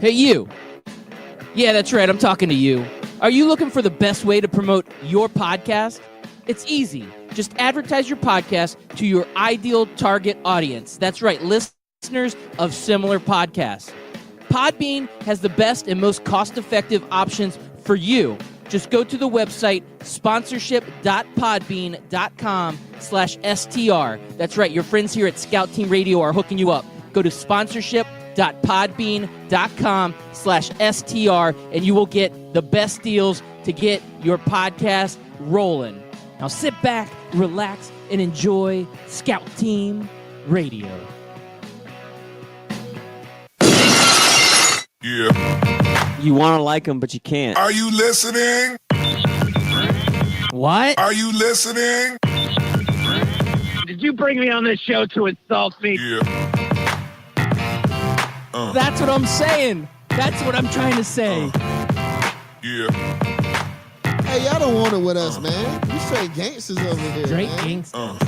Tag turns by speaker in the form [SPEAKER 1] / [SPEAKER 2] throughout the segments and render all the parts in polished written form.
[SPEAKER 1] Hey, you. Yeah, that's right. I'm talking to you. Are you looking for the best way to promote your podcast? It's easy. Just advertise your podcast to your ideal target audience. That's right, listeners of similar podcasts. Podbean has the best and most cost-effective options for you. Just go to the website sponsorship.podbean.com/STR. That's right, your friends here at Scout Team Radio are hooking you up. Go to sponsorship.podbean.com/STR and you will get the best deals to get your podcast rolling. Now sit back, relax, and enjoy Scout Team Radio.
[SPEAKER 2] Yeah.
[SPEAKER 3] You want to like them, but you can't.
[SPEAKER 2] Are you listening?
[SPEAKER 1] What?
[SPEAKER 2] Are you listening?
[SPEAKER 4] Did you bring me on this show to insult me?
[SPEAKER 2] Yeah.
[SPEAKER 1] That's what I'm saying. That's what I'm trying to say.
[SPEAKER 2] Yeah.
[SPEAKER 5] Hey, y'all don't want it with us, man. We straight gangsters over here,
[SPEAKER 1] Straight
[SPEAKER 5] man.
[SPEAKER 1] gangsters.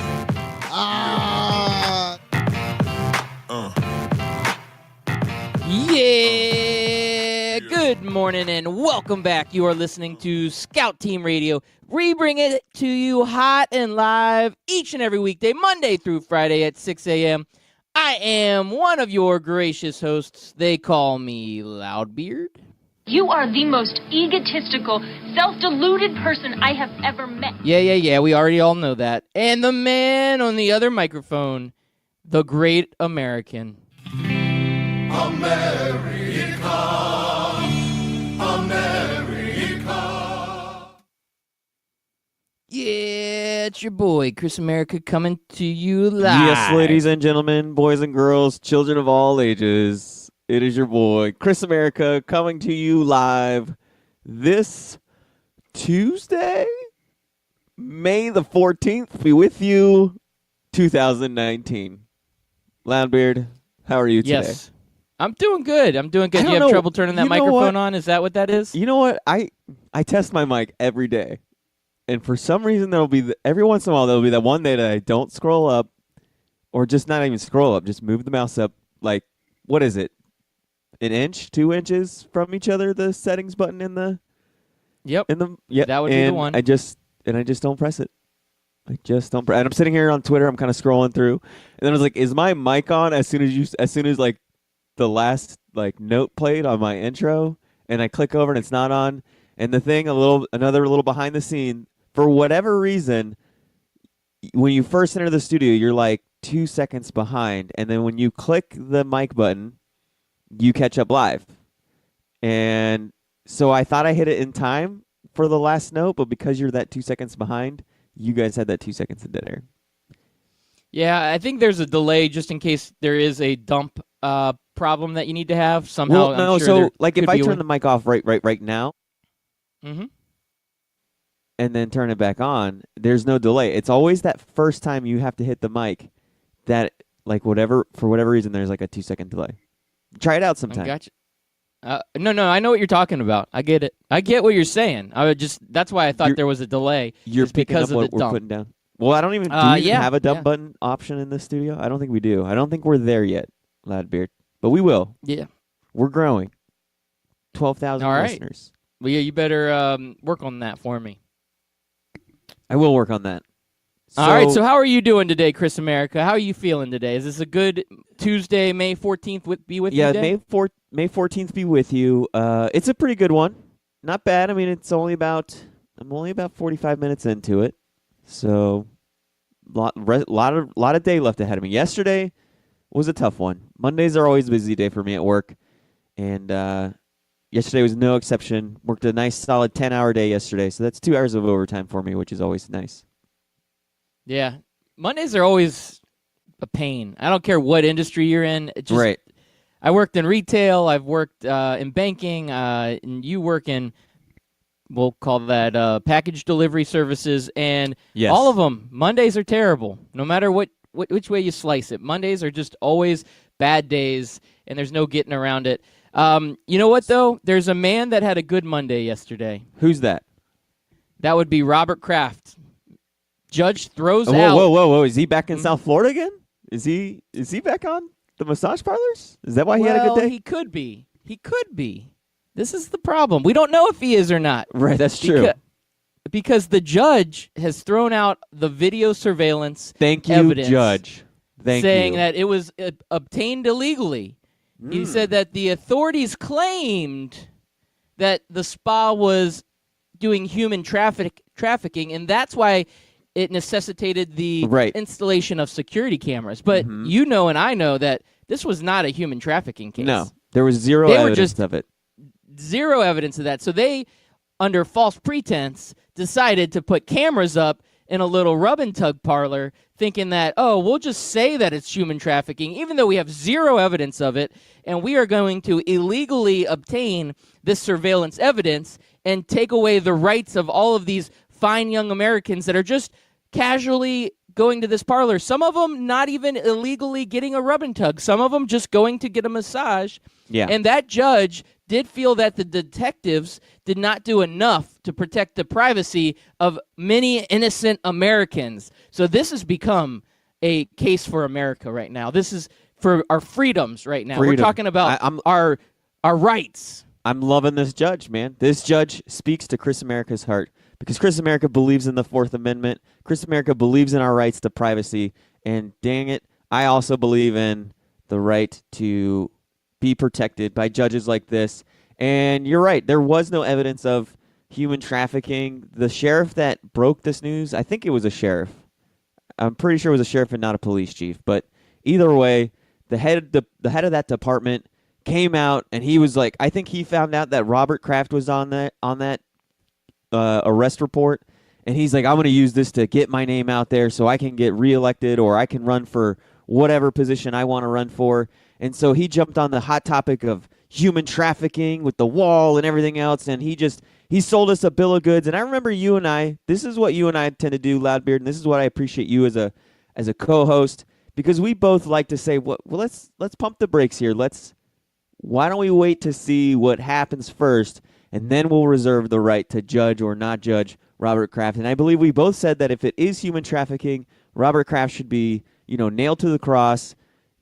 [SPEAKER 1] Yeah. Good morning and welcome back. You are listening to Scout Team Radio. We bring it to you hot and live each and every weekday, Monday through Friday at 6 a.m. I am one of your gracious hosts. They call me Loudbeard.
[SPEAKER 6] You are the most egotistical, self-deluded person I have ever met.
[SPEAKER 1] Yeah. We already all know that. And the man on the other microphone, the great American. Yeah, it's your boy, Chris America, coming to you live.
[SPEAKER 3] Yes, ladies and gentlemen, boys and girls, children of all ages, it is your boy, Chris America, coming to you live this Tuesday, May the 14th, be with you, 2019. Loudbeard, how are you today?
[SPEAKER 1] Yes. I'm doing good. Do you have
[SPEAKER 3] know.
[SPEAKER 1] trouble turning that
[SPEAKER 3] You know
[SPEAKER 1] microphone
[SPEAKER 3] what?
[SPEAKER 1] on? Is that what that is?
[SPEAKER 3] You know what? I test my mic every day. And for some reason, there'll be every once in a while, there'll be that one day that I don't scroll up or just not even scroll up, just move the mouse up. Like, what is it? An inch, 2 inches from each other, the settings button in the.
[SPEAKER 1] Yep.
[SPEAKER 3] Yeah.
[SPEAKER 1] That would be the one.
[SPEAKER 3] I just don't press it. I just don't press. And I'm sitting here on Twitter. I'm kind of scrolling through, and then I was like, "Is my mic on?" As soon as like the last like note played on my intro, and I click over and it's not on. And the thing, another little behind the scene. For whatever reason, when you first enter the studio, you're like 2 seconds behind, and then when you click the mic button, you catch up live. And so I thought I hit it in time for the last note, but because you're that 2 seconds behind, you guys had that 2 seconds of dead air.
[SPEAKER 1] Yeah, I think there's a delay just in case there is a dump problem that you need to have somehow.
[SPEAKER 3] Well, no,
[SPEAKER 1] I'm sure
[SPEAKER 3] so
[SPEAKER 1] there
[SPEAKER 3] like if
[SPEAKER 1] could
[SPEAKER 3] I
[SPEAKER 1] be
[SPEAKER 3] turn
[SPEAKER 1] one.
[SPEAKER 3] the mic off right now,
[SPEAKER 1] Mm-hmm.
[SPEAKER 3] and then turn it back on, there's no delay. It's always that first time you have to hit the mic that, like, for whatever reason, there's like a 2 second delay. Try it out sometime.
[SPEAKER 1] Gotcha. No, I know what you're talking about. I get it. I get what you're saying. That's why I thought there was a delay.
[SPEAKER 3] You're picking
[SPEAKER 1] because
[SPEAKER 3] up what
[SPEAKER 1] of the
[SPEAKER 3] we're
[SPEAKER 1] dump.
[SPEAKER 3] putting down. Well, I don't even, do we even
[SPEAKER 1] yeah,
[SPEAKER 3] have a dump
[SPEAKER 1] yeah.
[SPEAKER 3] button option in this studio? I don't think we do. I don't think we're there yet, Loudbeard. But we will.
[SPEAKER 1] Yeah.
[SPEAKER 3] We're growing. 12,000
[SPEAKER 1] All right.
[SPEAKER 3] listeners.
[SPEAKER 1] Well, yeah, you better work on that for me.
[SPEAKER 3] I will work on that.
[SPEAKER 1] All right, so how are you doing today, Chris America? How are you feeling today? Is this a good Tuesday, May 14th be with you day?
[SPEAKER 3] May 14th be with you. It's a pretty good one. Not bad. I mean, I'm only about 45 minutes into it. So lot of day left ahead of me. Yesterday was a tough one. Mondays are always a busy day for me at work. And yesterday was no exception. Worked a nice solid 10-hour day yesterday. So that's 2 hours of overtime for me, which is always nice.
[SPEAKER 1] Yeah. Mondays are always a pain. I don't care what industry you're in.
[SPEAKER 3] Right.
[SPEAKER 1] I worked in retail. I've worked in banking. And you work in, we'll call that package delivery services. And
[SPEAKER 3] Yes.
[SPEAKER 1] all of them, Mondays are terrible. No matter which way you slice it. Mondays are just always bad days, and there's no getting around it. You know what, though? There's a man that had a good Monday yesterday.
[SPEAKER 3] Who's that?
[SPEAKER 1] That would be Robert Kraft. Judge throws
[SPEAKER 3] Whoa,
[SPEAKER 1] out.
[SPEAKER 3] whoa. Is he back in South Florida again? Is he back on the massage parlors? Is that why he had a good day?
[SPEAKER 1] He could be. He could be. This is the problem. We don't know if he is or not.
[SPEAKER 3] Right, that's true.
[SPEAKER 1] Because the judge has thrown out the video surveillance
[SPEAKER 3] Thank you,
[SPEAKER 1] evidence,
[SPEAKER 3] Judge.
[SPEAKER 1] saying
[SPEAKER 3] you.
[SPEAKER 1] that it was obtained illegally. He said that the authorities claimed that the spa was doing human trafficking, and that's why it necessitated the installation of security cameras. But you know and I know that this was not a human trafficking case.
[SPEAKER 3] No, there was zero evidence of it.
[SPEAKER 1] Zero evidence of that. So they, under false pretense, decided to put cameras up in a little rub and tug parlor, thinking that, oh, we'll just say that it's human trafficking, even though we have zero evidence of it, and we are going to illegally obtain this surveillance evidence and take away the rights of all of these fine young Americans that are just casually going to this parlor. Some of them not even illegally getting a rub and tug. Some of them just going to get a massage.
[SPEAKER 3] Yeah.
[SPEAKER 1] And that judge did feel that the detectives did not do enough to protect the privacy of many innocent Americans. So this has become a case for America right now. This is for our freedoms right now. We're talking about our rights.
[SPEAKER 3] I'm loving this judge, man. This judge speaks to Chris America's heart because Chris America believes in the Fourth Amendment. Chris America believes in our rights to privacy. And dang it, I also believe in the right to be protected by judges like this. And you're right, there was no evidence of human trafficking. The sheriff that broke this news, I think it was a sheriff. I'm pretty sure it was a sheriff and not a police chief. But either way, the head of that department came out and he was like, I think he found out that Robert Kraft was on that arrest report, and he's like, I'm going to use this to get my name out there so I can get reelected or I can run for whatever position I want to run for. And so he jumped on the hot topic of human trafficking with the wall and everything else, and he sold us a bill of goods. And I remember you and I, this is what you and I tend to do, Loudbeard, and this is what I appreciate you as a co-host, because we both like to say, well, let's pump the brakes here. Why don't we wait to see what happens first, and then we'll reserve the right to judge or not judge Robert Kraft. And I believe we both said that if it is human trafficking, Robert Kraft should be, nailed to the cross,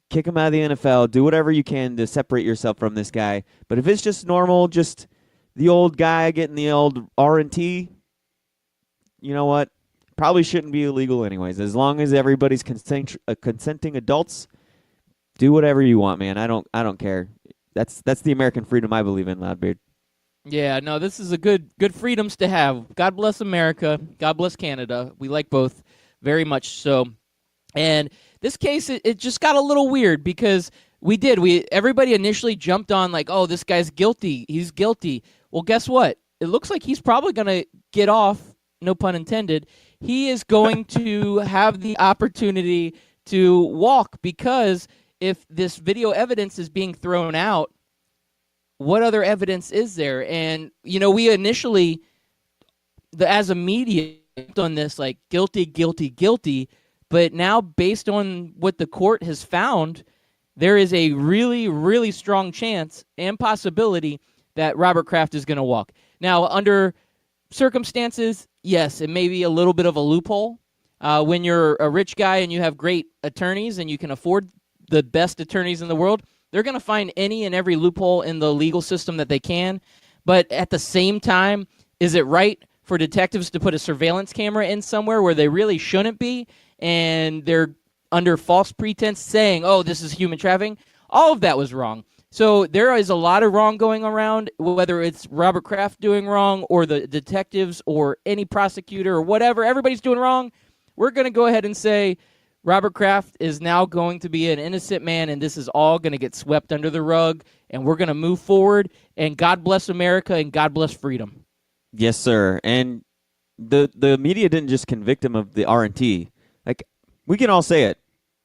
[SPEAKER 3] kick him out of the NFL, do whatever you can to separate yourself from this guy. But if it's just normal, just the old guy getting the old R&T, you know what? Probably shouldn't be illegal anyways. As long as everybody's consenting adults, do whatever you want, man. I don't care. That's the American freedom I believe in, Loudbeard.
[SPEAKER 1] Yeah, no, this is a good freedoms to have. God bless America. God bless Canada. We like both very much so. And this case, it just got a little weird because everybody initially jumped on like, oh, this guy's guilty. He's guilty. Well, guess what? It looks like he's probably going to get off, no pun intended. He is going to have the opportunity to walk because if this video evidence is being thrown out, what other evidence is there? And, we initially, as a media, on this like guilty, guilty, guilty. But now, based on what the court has found, there is a really, really strong chance and possibility that Robert Kraft is going to walk. Now, under circumstances, yes, it may be a little bit of a loophole. When you're a rich guy and you have great attorneys and you can afford the best attorneys in the world, they're going to find any and every loophole in the legal system that they can. But at the same time, is it right for detectives to put a surveillance camera in somewhere where they really shouldn't be, and they're under false pretense saying, oh, this is human trafficking? All of that was wrong. So there is a lot of wrong going around, whether it's Robert Kraft doing wrong or the detectives or any prosecutor or whatever. Everybody's doing wrong. We're going to go ahead and say Robert Kraft is now going to be an innocent man, and this is all going to get swept under the rug, and we're going to move forward, and God bless America, and God bless freedom.
[SPEAKER 3] Yes, sir. And the media didn't just convict him of the R&T. Like, we can all say it.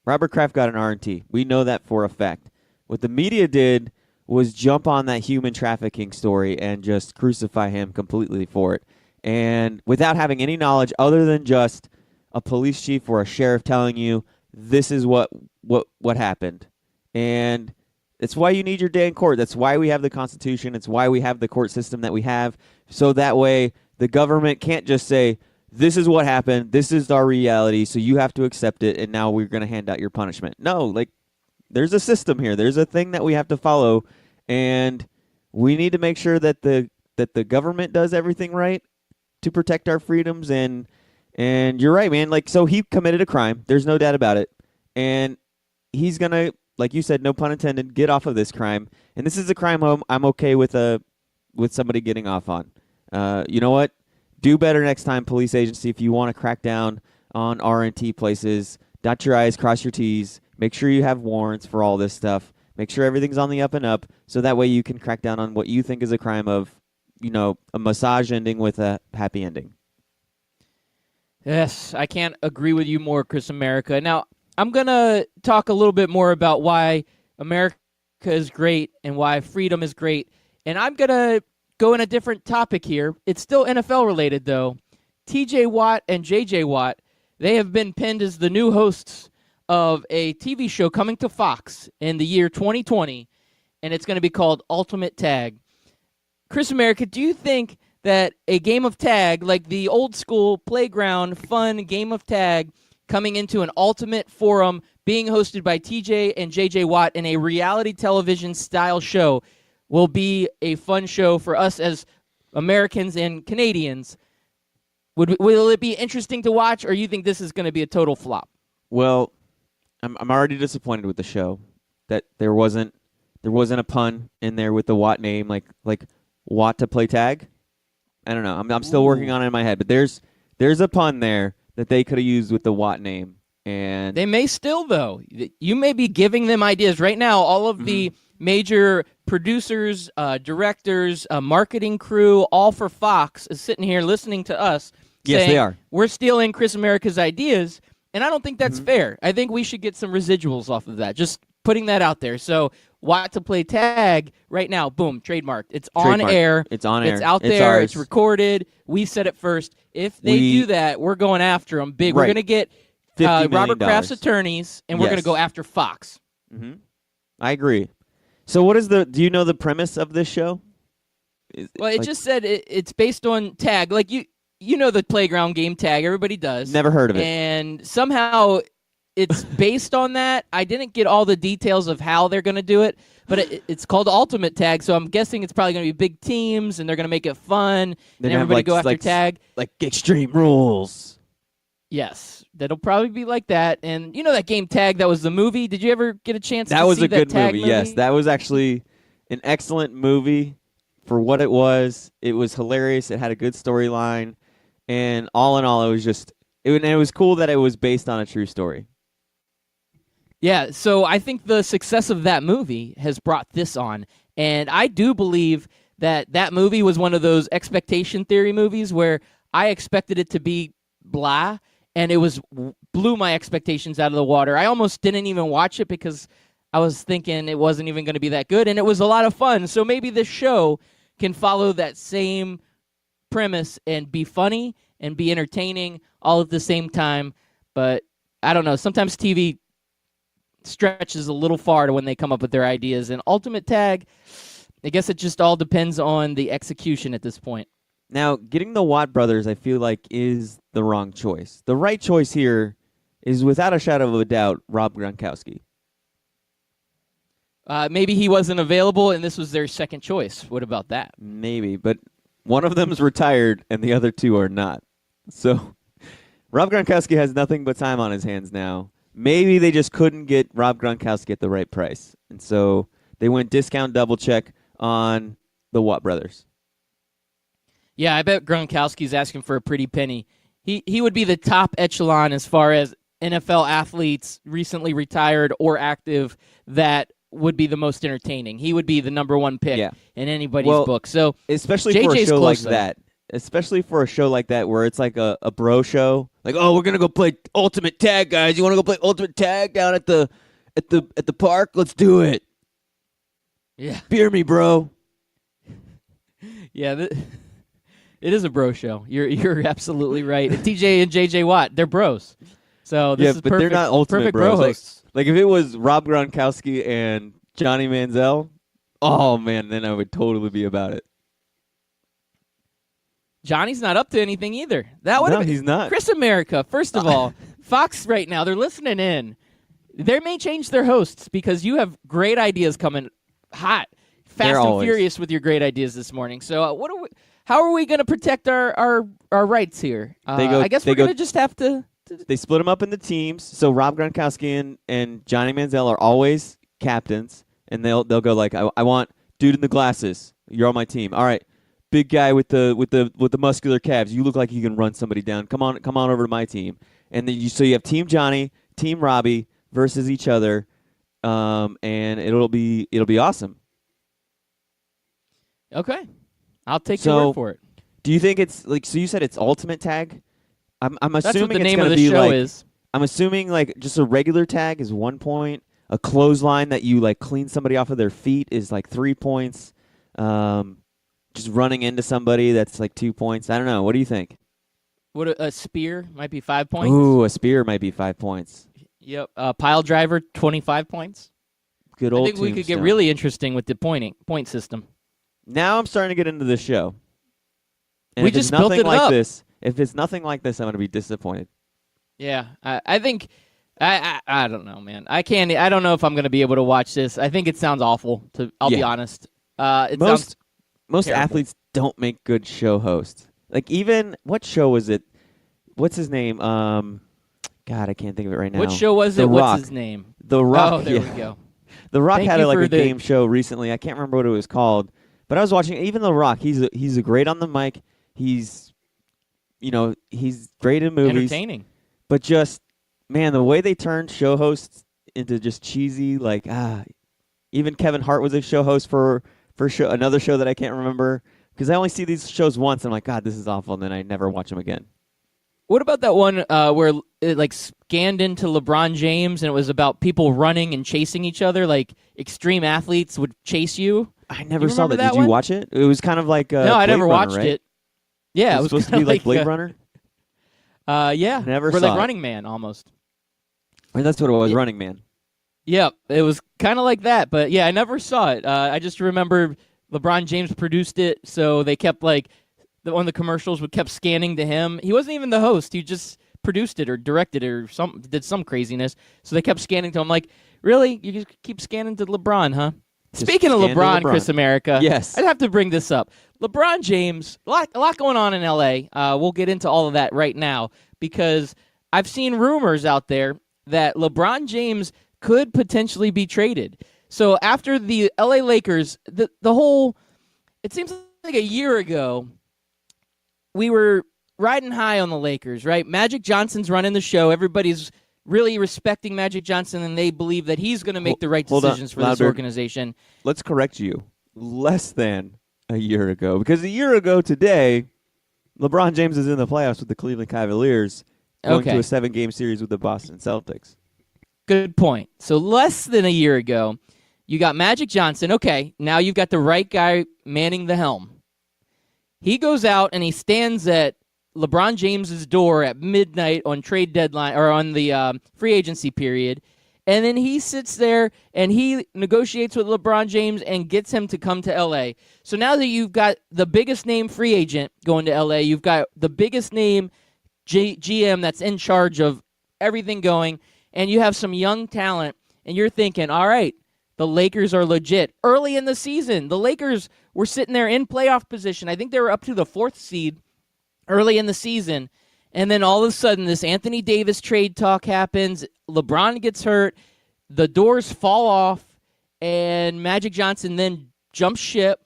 [SPEAKER 3] Robert Kraft got an R&T. We know that for a fact. What the media did was jump on that human trafficking story and just crucify him completely for it. And without having any knowledge other than just a police chief or a sheriff telling you this is what happened. And it's why you need your day in court. That's why we have the Constitution. It's why we have the court system that we have. So that way the government can't just say, this is what happened, this is our reality, so you have to accept it, and now we're going to hand out your punishment. No, like, there's a system here. There's a thing that we have to follow, and we need to make sure that the government does everything right to protect our freedoms. And you're right, man. Like, so he committed a crime. There's no doubt about it. And he's gonna, like you said, no pun intended, get off of this crime. And this is a crime I'm okay with somebody getting off on. You know what? Do better next time, police agency. If you want to crack down on R&T places, dot your I's, cross your T's. Make sure you have warrants for all this stuff. Make sure everything's on the up and up, so that way you can crack down on what you think is a crime of, a massage ending with a happy ending.
[SPEAKER 1] Yes, I can't agree with you more, Chris America. Now, I'm going to talk a little bit more about why America is great and why freedom is great. And I'm going to go in a different topic here. It's still NFL related, though. TJ Watt and JJ Watt, they have been pinned as the new hosts of a TV show coming to Fox in the year 2020, and it's going to be called Ultimate Tag. Chris America, do you think that a game of tag, like the old school playground fun game of tag, coming into an Ultimate Forum, being hosted by TJ and JJ Watt in a reality television style show, will be a fun show for us as Americans and Canadians? Will it be interesting to watch, or you think this is going to be a total flop?
[SPEAKER 3] Well, I'm already disappointed with the show that there wasn't a pun in there with the Watt name, like Watt to play tag. I don't know. I'm still working on it in my head, but there's a pun there that they could have used with the Watt name, and
[SPEAKER 1] they may still, though. You may be giving them ideas right now. All of the major producers, directors, marketing crew, all for Fox is sitting here listening to us.
[SPEAKER 3] Yes,
[SPEAKER 1] saying,
[SPEAKER 3] they are.
[SPEAKER 1] We're stealing Chris America's ideas, and I don't think that's fair. I think we should get some residuals off of that. Just putting that out there. So, Watt to play tag right now, boom, trademarked. It's on air.
[SPEAKER 3] It's on air.
[SPEAKER 1] It's out
[SPEAKER 3] It's
[SPEAKER 1] there.
[SPEAKER 3] ours.
[SPEAKER 1] It's recorded. We said it first. If they do that, we're going after them big.
[SPEAKER 3] Right.
[SPEAKER 1] We're going to get
[SPEAKER 3] $50
[SPEAKER 1] Robert
[SPEAKER 3] million.
[SPEAKER 1] Kraft's attorneys, and we're going to
[SPEAKER 3] Yes.
[SPEAKER 1] go after Fox.
[SPEAKER 3] I agree. So what is do you know the premise of this show?
[SPEAKER 1] Well, it just said it's based on tag. Like, you know the playground game tag. Everybody does.
[SPEAKER 3] Never heard of it.
[SPEAKER 1] And somehow it's based on that. I didn't get all the details of how they're going to do it, but it's called Ultimate Tag, so I'm guessing it's probably going to be big teams, and they're going to make it fun,
[SPEAKER 3] They're
[SPEAKER 1] and
[SPEAKER 3] gonna
[SPEAKER 1] everybody
[SPEAKER 3] have,
[SPEAKER 1] go after tag.
[SPEAKER 3] like Extreme Rules.
[SPEAKER 1] Yes, that'll probably be like that. And you know that game Tag that was the movie? Did you ever get a chance to
[SPEAKER 3] That was
[SPEAKER 1] see
[SPEAKER 3] a good
[SPEAKER 1] Tag
[SPEAKER 3] movie. Yes, that was actually an excellent movie for what it was. It was hilarious. It had a good storyline, and all in all, it was just it was cool that it was based on a true story.
[SPEAKER 1] Yeah, so I think the success of that movie has brought this on. And I do believe that movie was one of those expectation theory movies where I expected it to be blah, and it blew my expectations out of the water. I almost didn't even watch it because I was thinking it wasn't even going to be that good, and it was a lot of fun. So maybe this show can follow that same premise and be funny and be entertaining all at the same time. But I don't know. Sometimes TV stretches a little far to when they come up with their ideas. And Ultimate Tag, I guess it just all depends on the execution at this point.
[SPEAKER 3] Now, getting the Watt brothers, I feel like, is the wrong choice. The right choice here is, without a shadow of a doubt, Rob Gronkowski.
[SPEAKER 1] Maybe he wasn't available, and this was their second choice. What about that?
[SPEAKER 3] Maybe, but one of them's retired, and the other two are not. So, Rob Gronkowski has nothing but time on his hands now. Maybe they just couldn't get Rob Gronkowski at the right price, and so they went discount double check on the Watt brothers.
[SPEAKER 1] Yeah, I bet Gronkowski's asking for a pretty penny. He would be the top echelon as far as NFL athletes recently retired or active that would be the most entertaining. He would be the number one pick in anybody's book. So
[SPEAKER 3] especially
[SPEAKER 1] JJ's
[SPEAKER 3] for a show like
[SPEAKER 1] though.
[SPEAKER 3] that. Especially for a show like that where it's like a bro show. Like, oh, we're gonna go play Ultimate Tag, guys. You wanna go play Ultimate Tag down at the park? Let's do it.
[SPEAKER 1] Yeah.
[SPEAKER 3] Beer me, bro.
[SPEAKER 1] Yeah, it is a bro show. You're absolutely right. And TJ and JJ Watt, they're bros. So this is
[SPEAKER 3] but
[SPEAKER 1] perfect,
[SPEAKER 3] they're not ultimate
[SPEAKER 1] perfect
[SPEAKER 3] bros.
[SPEAKER 1] bro hosts.
[SPEAKER 3] Like if it was Rob Gronkowski and Johnny Manziel, oh man, then I would totally be about it.
[SPEAKER 1] Johnny's not up to anything either. That would
[SPEAKER 3] No,
[SPEAKER 1] have
[SPEAKER 3] he's not.
[SPEAKER 1] Chris America, first of all, Fox right now, they're listening in. They may change their hosts because you have great ideas coming hot. fast and
[SPEAKER 3] always.
[SPEAKER 1] furious with your great ideas this morning. So how are we going to protect our rights here? I guess we're going to just have to.
[SPEAKER 3] They split them up into teams. So Rob Gronkowski and Johnny Manziel are always captains, and they'll go like, I want dude in the glasses. You're on my team. All right, big guy with the muscular calves. You look like you can run somebody down. Come on over to my team. And then you have Team Johnny, Team Robbie versus each other, and it'll be awesome.
[SPEAKER 1] Okay, I'll take your word for it.
[SPEAKER 3] Do you think it's like? So you said it's Ultimate Tag. I'm assuming
[SPEAKER 1] that's what the
[SPEAKER 3] it's
[SPEAKER 1] name
[SPEAKER 3] gonna
[SPEAKER 1] of the
[SPEAKER 3] be
[SPEAKER 1] show
[SPEAKER 3] like,
[SPEAKER 1] is.
[SPEAKER 3] I'm assuming like just a regular tag is 1 point. A clothesline that you like clean somebody off of their feet is like 3 points. Just running into somebody that's like 2 points. I don't know. What do you think?
[SPEAKER 1] What a spear might be 5 points.
[SPEAKER 3] Ooh, a spear might be 5 points.
[SPEAKER 1] Yep. Pile driver 25 points.
[SPEAKER 3] Good old.
[SPEAKER 1] I think we could get
[SPEAKER 3] Tombstone.
[SPEAKER 1] really interesting with the point system.
[SPEAKER 3] Now I'm starting to get into this show. And
[SPEAKER 1] We
[SPEAKER 3] if it's
[SPEAKER 1] just built
[SPEAKER 3] nothing
[SPEAKER 1] it
[SPEAKER 3] like
[SPEAKER 1] up.
[SPEAKER 3] this. If it's nothing like this, I'm going to be disappointed.
[SPEAKER 1] Yeah, I think I don't know, man. I don't know if I'm going to be able to watch this. I think it sounds awful. I'll be honest.
[SPEAKER 3] Most
[SPEAKER 1] terrible.
[SPEAKER 3] athletes don't make good show hosts. Like even what show was it? What's his name? God, I can't think of it right now.
[SPEAKER 1] What show was
[SPEAKER 3] The
[SPEAKER 1] it?
[SPEAKER 3] Rock.
[SPEAKER 1] What's his name?
[SPEAKER 3] The Rock.
[SPEAKER 1] Oh, there
[SPEAKER 3] yeah.
[SPEAKER 1] we go.
[SPEAKER 3] The Rock
[SPEAKER 1] Thank
[SPEAKER 3] had
[SPEAKER 1] you
[SPEAKER 3] like
[SPEAKER 1] for
[SPEAKER 3] a
[SPEAKER 1] the-
[SPEAKER 3] game show recently. I can't remember what it was called, but I was watching. Even The Rock, he's a great on the mic. He's great in movies.
[SPEAKER 1] Entertaining.
[SPEAKER 3] But just man, the way they turned show hosts into just cheesy, like even Kevin Hart was a show host for another show that I can't remember because I only see these shows once. And I'm like, God, this is awful, and then I never watch them again.
[SPEAKER 1] What about that one where it like scanned into LeBron James and it was about people running and chasing each other, like extreme athletes would chase you?
[SPEAKER 3] I never
[SPEAKER 1] You
[SPEAKER 3] saw
[SPEAKER 1] remember
[SPEAKER 3] that.
[SPEAKER 1] that
[SPEAKER 3] Did
[SPEAKER 1] one?
[SPEAKER 3] you watch it? It was kind of like
[SPEAKER 1] No, I
[SPEAKER 3] Blade
[SPEAKER 1] never
[SPEAKER 3] Runner,
[SPEAKER 1] watched
[SPEAKER 3] right?
[SPEAKER 1] it. Yeah, it was
[SPEAKER 3] supposed to
[SPEAKER 1] kinda
[SPEAKER 3] be like Blade Runner.
[SPEAKER 1] Yeah,
[SPEAKER 3] Never
[SPEAKER 1] or
[SPEAKER 3] saw
[SPEAKER 1] like
[SPEAKER 3] it.
[SPEAKER 1] Running Man almost.
[SPEAKER 3] And that's what it was,
[SPEAKER 1] Yeah.
[SPEAKER 3] Running Man.
[SPEAKER 1] Yeah, it was kind of like that, but yeah, I never saw it. I just remember LeBron James produced it, so they kept like one of the commercials would kept scanning to him. He wasn't even the host; he just produced it or directed it or did some craziness. So they kept scanning to him. Like, really, you just keep scanning to LeBron, huh?
[SPEAKER 3] Just
[SPEAKER 1] Speaking of
[SPEAKER 3] scan to
[SPEAKER 1] LeBron,
[SPEAKER 3] LeBron.
[SPEAKER 1] Chris America,
[SPEAKER 3] Yes.
[SPEAKER 1] I'd have to bring this up. LeBron James, a lot going on in L.A. We'll get into all of that right now because I've seen rumors out there that LeBron James could potentially be traded. So after the L.A. Lakers, the whole, it seems like a year ago, we were riding high on the Lakers, right? Magic Johnson's running the show. Everybody's really respecting Magic Johnson, and they believe that he's going to make the right
[SPEAKER 3] Hold on,
[SPEAKER 1] decisions for this
[SPEAKER 3] louder.
[SPEAKER 1] organization.
[SPEAKER 3] Let's correct you. Less than a year ago, because a year ago today, LeBron James is in the playoffs with the Cleveland Cavaliers, going
[SPEAKER 1] Okay.
[SPEAKER 3] to a 7-game series with the Boston Celtics.
[SPEAKER 1] Good point. So less than a year ago, you got Magic Johnson. Okay, now you've got the right guy manning the helm. He goes out and he stands at LeBron James's door at midnight on trade deadline or on the free agency period, and then he sits there and he negotiates with LeBron James and gets him to come to L.A. So now that you've got the biggest name free agent going to L.A., you've got the biggest name GM that's in charge of everything going, and you have some young talent, and you're thinking, all right, the Lakers are legit. Early in the season, the Lakers were sitting there in playoff position. I think they were up to the 4th seed early in the season, and then all of a sudden this Anthony Davis trade talk happens. LeBron gets hurt. The doors fall off, and Magic Johnson then jumps ship.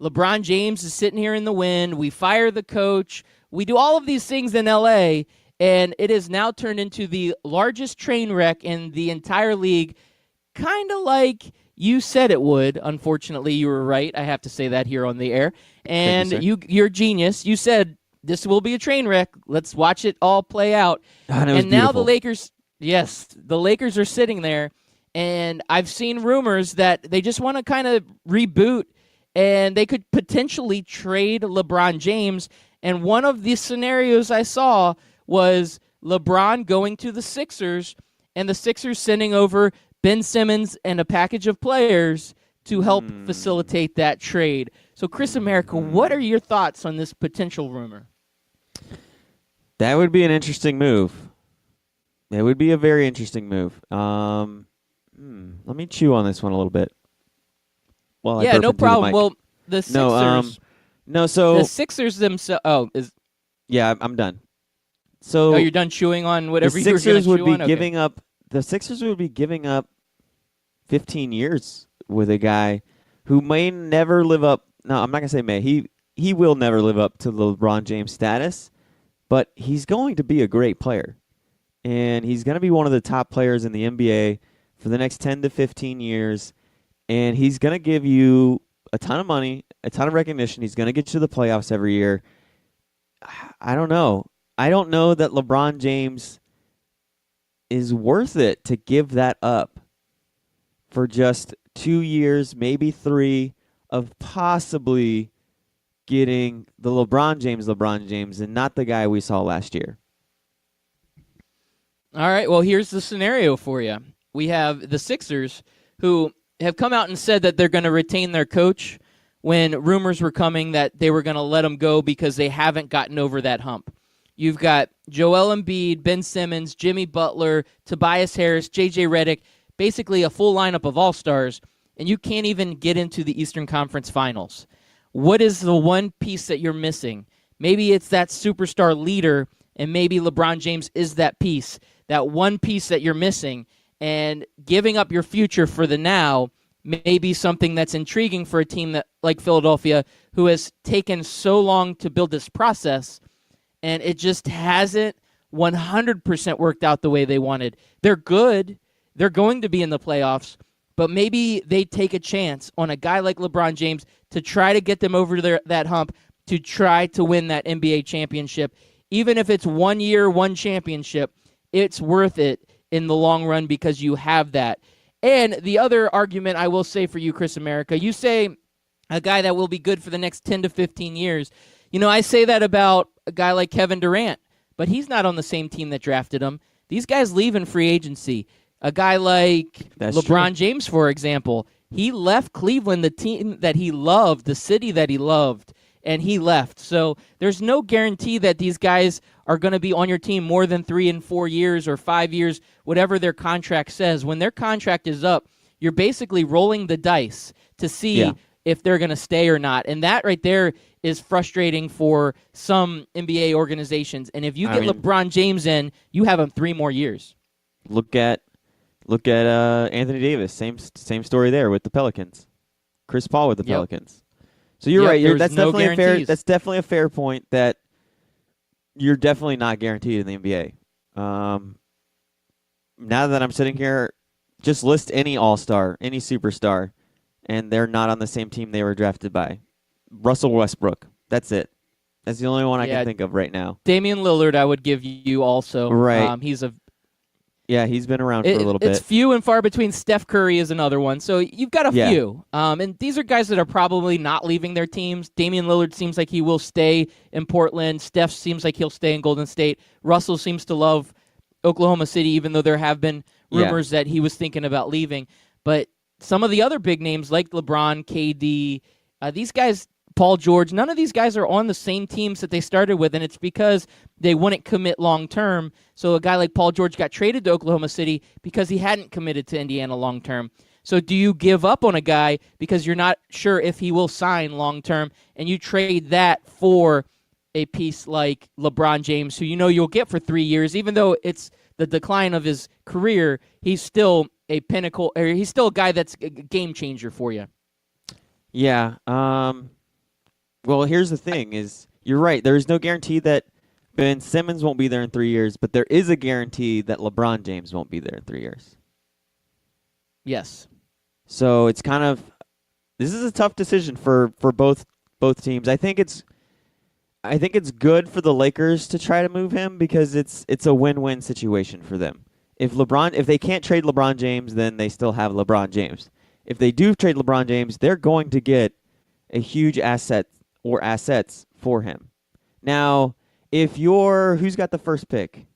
[SPEAKER 1] LeBron James is sitting here in the wind. We fire the coach. We do all of these things in L.A., and it has now turned into the largest train wreck in the entire league, kind of like you said it would. Unfortunately, you were right. I have to say that here on the air. And
[SPEAKER 3] Thank you,
[SPEAKER 1] you're a genius. You said this will be a train wreck. Let's watch it all play out.
[SPEAKER 3] God, it was
[SPEAKER 1] And now the
[SPEAKER 3] beautiful.
[SPEAKER 1] Lakers, yes, the Lakers are sitting there, and I've seen rumors that they just want to kind of reboot, and they could potentially trade LeBron James. And one of the scenarios I saw was LeBron going to the Sixers, and the Sixers sending over Ben Simmons and a package of players to help facilitate that trade. So, Chris America, what are your thoughts on this potential rumor?
[SPEAKER 3] That would be an interesting move. It would be a very interesting move. Let me chew on this one a little bit. while I
[SPEAKER 1] Yeah,
[SPEAKER 3] burp
[SPEAKER 1] no
[SPEAKER 3] into the
[SPEAKER 1] problem.
[SPEAKER 3] mic.
[SPEAKER 1] Well, the Sixers.
[SPEAKER 3] No, so
[SPEAKER 1] The Sixers themselves. Oh,
[SPEAKER 3] yeah, I'm done. So
[SPEAKER 1] you're done chewing on
[SPEAKER 3] the
[SPEAKER 1] whatever you were going
[SPEAKER 3] Sixers
[SPEAKER 1] to
[SPEAKER 3] would
[SPEAKER 1] chew
[SPEAKER 3] be
[SPEAKER 1] on. Okay.
[SPEAKER 3] giving up. The Sixers would be giving up 15 years with a guy who may never live up. No, I'm not gonna say may. He will never live up to the LeBron James status, but he's going to be a great player, and he's going to be one of the top players in the NBA for the next 10 to 15 years, and he's going to give you a ton of money, a ton of recognition. He's going to get you to the playoffs every year. I don't know. I don't know that LeBron James is worth it to give that up for just 2 years, maybe 3, of possibly getting the LeBron James, and not the guy we saw last year.
[SPEAKER 1] All right, well, here's the scenario for you. We have the Sixers, who have come out and said that they're going to retain their coach when rumors were coming that they were going to let him go because they haven't gotten over that hump. You've got Joel Embiid, Ben Simmons, Jimmy Butler, Tobias Harris, J.J. Redick, basically a full lineup of all-stars, and you can't even get into the Eastern Conference Finals. What is the one piece that you're missing? Maybe it's that superstar leader, and maybe LeBron James is that piece, that one piece that you're missing, and giving up your future for the now may be something that's intriguing for a team that like Philadelphia, who has taken so long to build this process, and it just hasn't 100% worked out the way they wanted. They're good. They're going to be in the playoffs, but maybe they take a chance on a guy like LeBron James to try to get them over that hump, to try to win that NBA championship. Even if it's 1 year, one championship, it's worth it in the long run because you have that. And the other argument I will say for you, Chris America, you say a guy that will be good for the next 10 to 15 years. You know, I say that about a guy like Kevin Durant, but he's not on the same team that drafted him. These guys leave in free agency. A guy like LeBron James, for example, he left Cleveland, the team that he loved, the city that he loved, and he left. So there's no guarantee that these guys are going to be on your team more than 3 and 4 years or 5 years, whatever their contract says. When their contract is up, you're basically rolling the dice to see if they're going to stay or not. And that right there is frustrating for some NBA organizations. And if you get LeBron James in, you have him 3 more years.
[SPEAKER 3] Look at Anthony Davis. Same story there with the Pelicans. Chris Paul with the Pelicans. So you're right. That's definitely a fair. That's definitely a fair point. That you're definitely not guaranteed in the NBA. Now that I'm sitting here, just list any all-star, any superstar, and they're not on the same team they were drafted by. Russell Westbrook. That's it. That's the only one I can think of right now.
[SPEAKER 1] Damian Lillard, I would give you also.
[SPEAKER 3] Right.
[SPEAKER 1] He's
[SPEAKER 3] been around for a little bit.
[SPEAKER 1] It's few and far between. Steph Curry is another one. So you've got a few. And these are guys that are probably not leaving their teams. Damian Lillard seems like he will stay in Portland. Steph seems like he'll stay in Golden State. Russell seems to love Oklahoma City, even though there have been rumors that he was thinking about leaving. But some of the other big names like LeBron, KD, these guys, Paul George, none of these guys are on the same teams that they started with, and it's because they wouldn't commit long-term. So a guy like Paul George got traded to Oklahoma City because he hadn't committed to Indiana long-term. So do you give up on a guy because you're not sure if he will sign long-term, and you trade that for a piece like LeBron James, who you know you'll get for 3 years, even though it's the decline of his career, he's still a pinnacle, or he's still a guy that's a game changer for you.
[SPEAKER 3] Yeah. Well, here's the thing: is you're right. There is no guarantee that Ben Simmons won't be there in 3 years, but there is a guarantee that LeBron James won't be there in 3 years.
[SPEAKER 1] Yes.
[SPEAKER 3] So it's kind of this is a tough decision for both teams. I think it's good for the Lakers to try to move him because it's a win-win situation for them. If they can't trade LeBron James, then they still have LeBron James. If they do trade LeBron James, they're going to get a huge asset or assets for him. Now, who's got the first pick?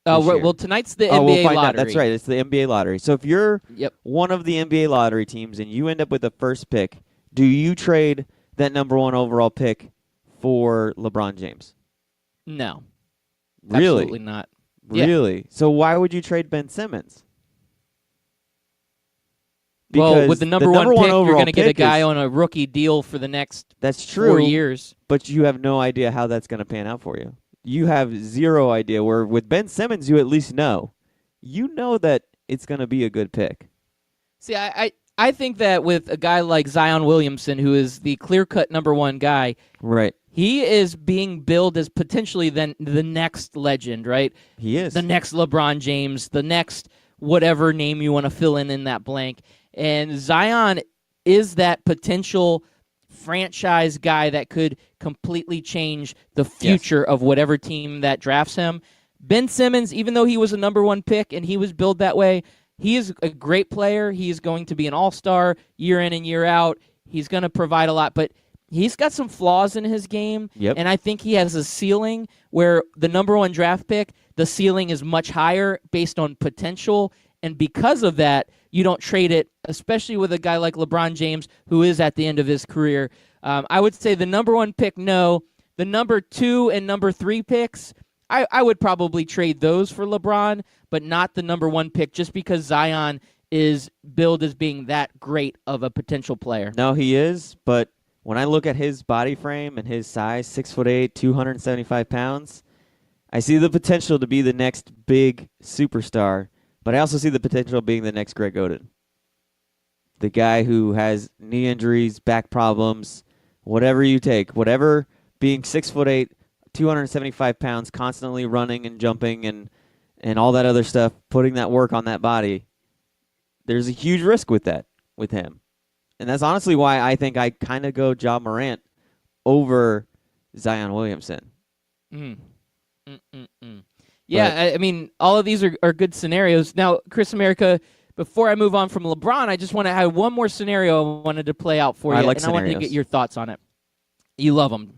[SPEAKER 1] Well, tonight's the
[SPEAKER 3] we'll
[SPEAKER 1] NBA
[SPEAKER 3] find
[SPEAKER 1] lottery.
[SPEAKER 3] out. That's right. It's the NBA lottery. So if you're one of the NBA lottery teams and you end up with the first pick, do you trade that number 1 overall pick for LeBron James?
[SPEAKER 1] No.
[SPEAKER 3] Really?
[SPEAKER 1] Absolutely not.
[SPEAKER 3] Really? So why would you trade Ben Simmons?
[SPEAKER 1] Well, with the number one pick, you're
[SPEAKER 3] overall
[SPEAKER 1] going to get a
[SPEAKER 3] pick
[SPEAKER 1] guy
[SPEAKER 3] is-
[SPEAKER 1] on a rookie deal for the next
[SPEAKER 3] That's true.
[SPEAKER 1] 4 years.
[SPEAKER 3] But you have no idea how that's going to pan out for you. You have zero idea. Where with Ben Simmons, you at least know. You know that it's going to be a good pick.
[SPEAKER 1] See, I think that with a guy like Zion Williamson, who is the clear-cut number one guy,
[SPEAKER 3] Right.
[SPEAKER 1] he is being billed as potentially then the next legend, right?
[SPEAKER 3] He is.
[SPEAKER 1] The next LeBron James, the next whatever name you want to fill in that blank. And Zion is that potential franchise guy that could completely change the future of whatever team that drafts him. Ben Simmons, even though he was a number one pick and he was billed that way, he is a great player. He is going to be an all-star year in and year out. He's going to provide a lot, but he's got some flaws in his game, and I think he has a ceiling where the number one draft pick, the ceiling is much higher based on potential, and because of that, you don't trade it, especially with a guy like LeBron James, who is at the end of his career. I would say the number one pick, no. The number 2 and number 3 picks, I would probably trade those for LeBron, but not the number 1 pick just because Zion is billed as being that great of a potential player.
[SPEAKER 3] No, he is, but when I look at his body frame and his size, 6'8", 275 pounds, I see the potential to be the next big superstar, but I also see the potential of being the next Greg Oden. The guy who has knee injuries, back problems, whatever you take, whatever being 6'8", 275 pounds, constantly running and jumping and all that other stuff, putting that work on that body, there's a huge risk with that, with him. And that's honestly why I think I kind of go Ja Morant over Zion Williamson.
[SPEAKER 1] Yeah, I mean, all of these are good scenarios. Now, Chris America, before I move on from LeBron, I just want to have one more scenario I wanted to play out for you,
[SPEAKER 3] like
[SPEAKER 1] and I wanted to
[SPEAKER 3] scenarios.
[SPEAKER 1] get your thoughts on it. You love them.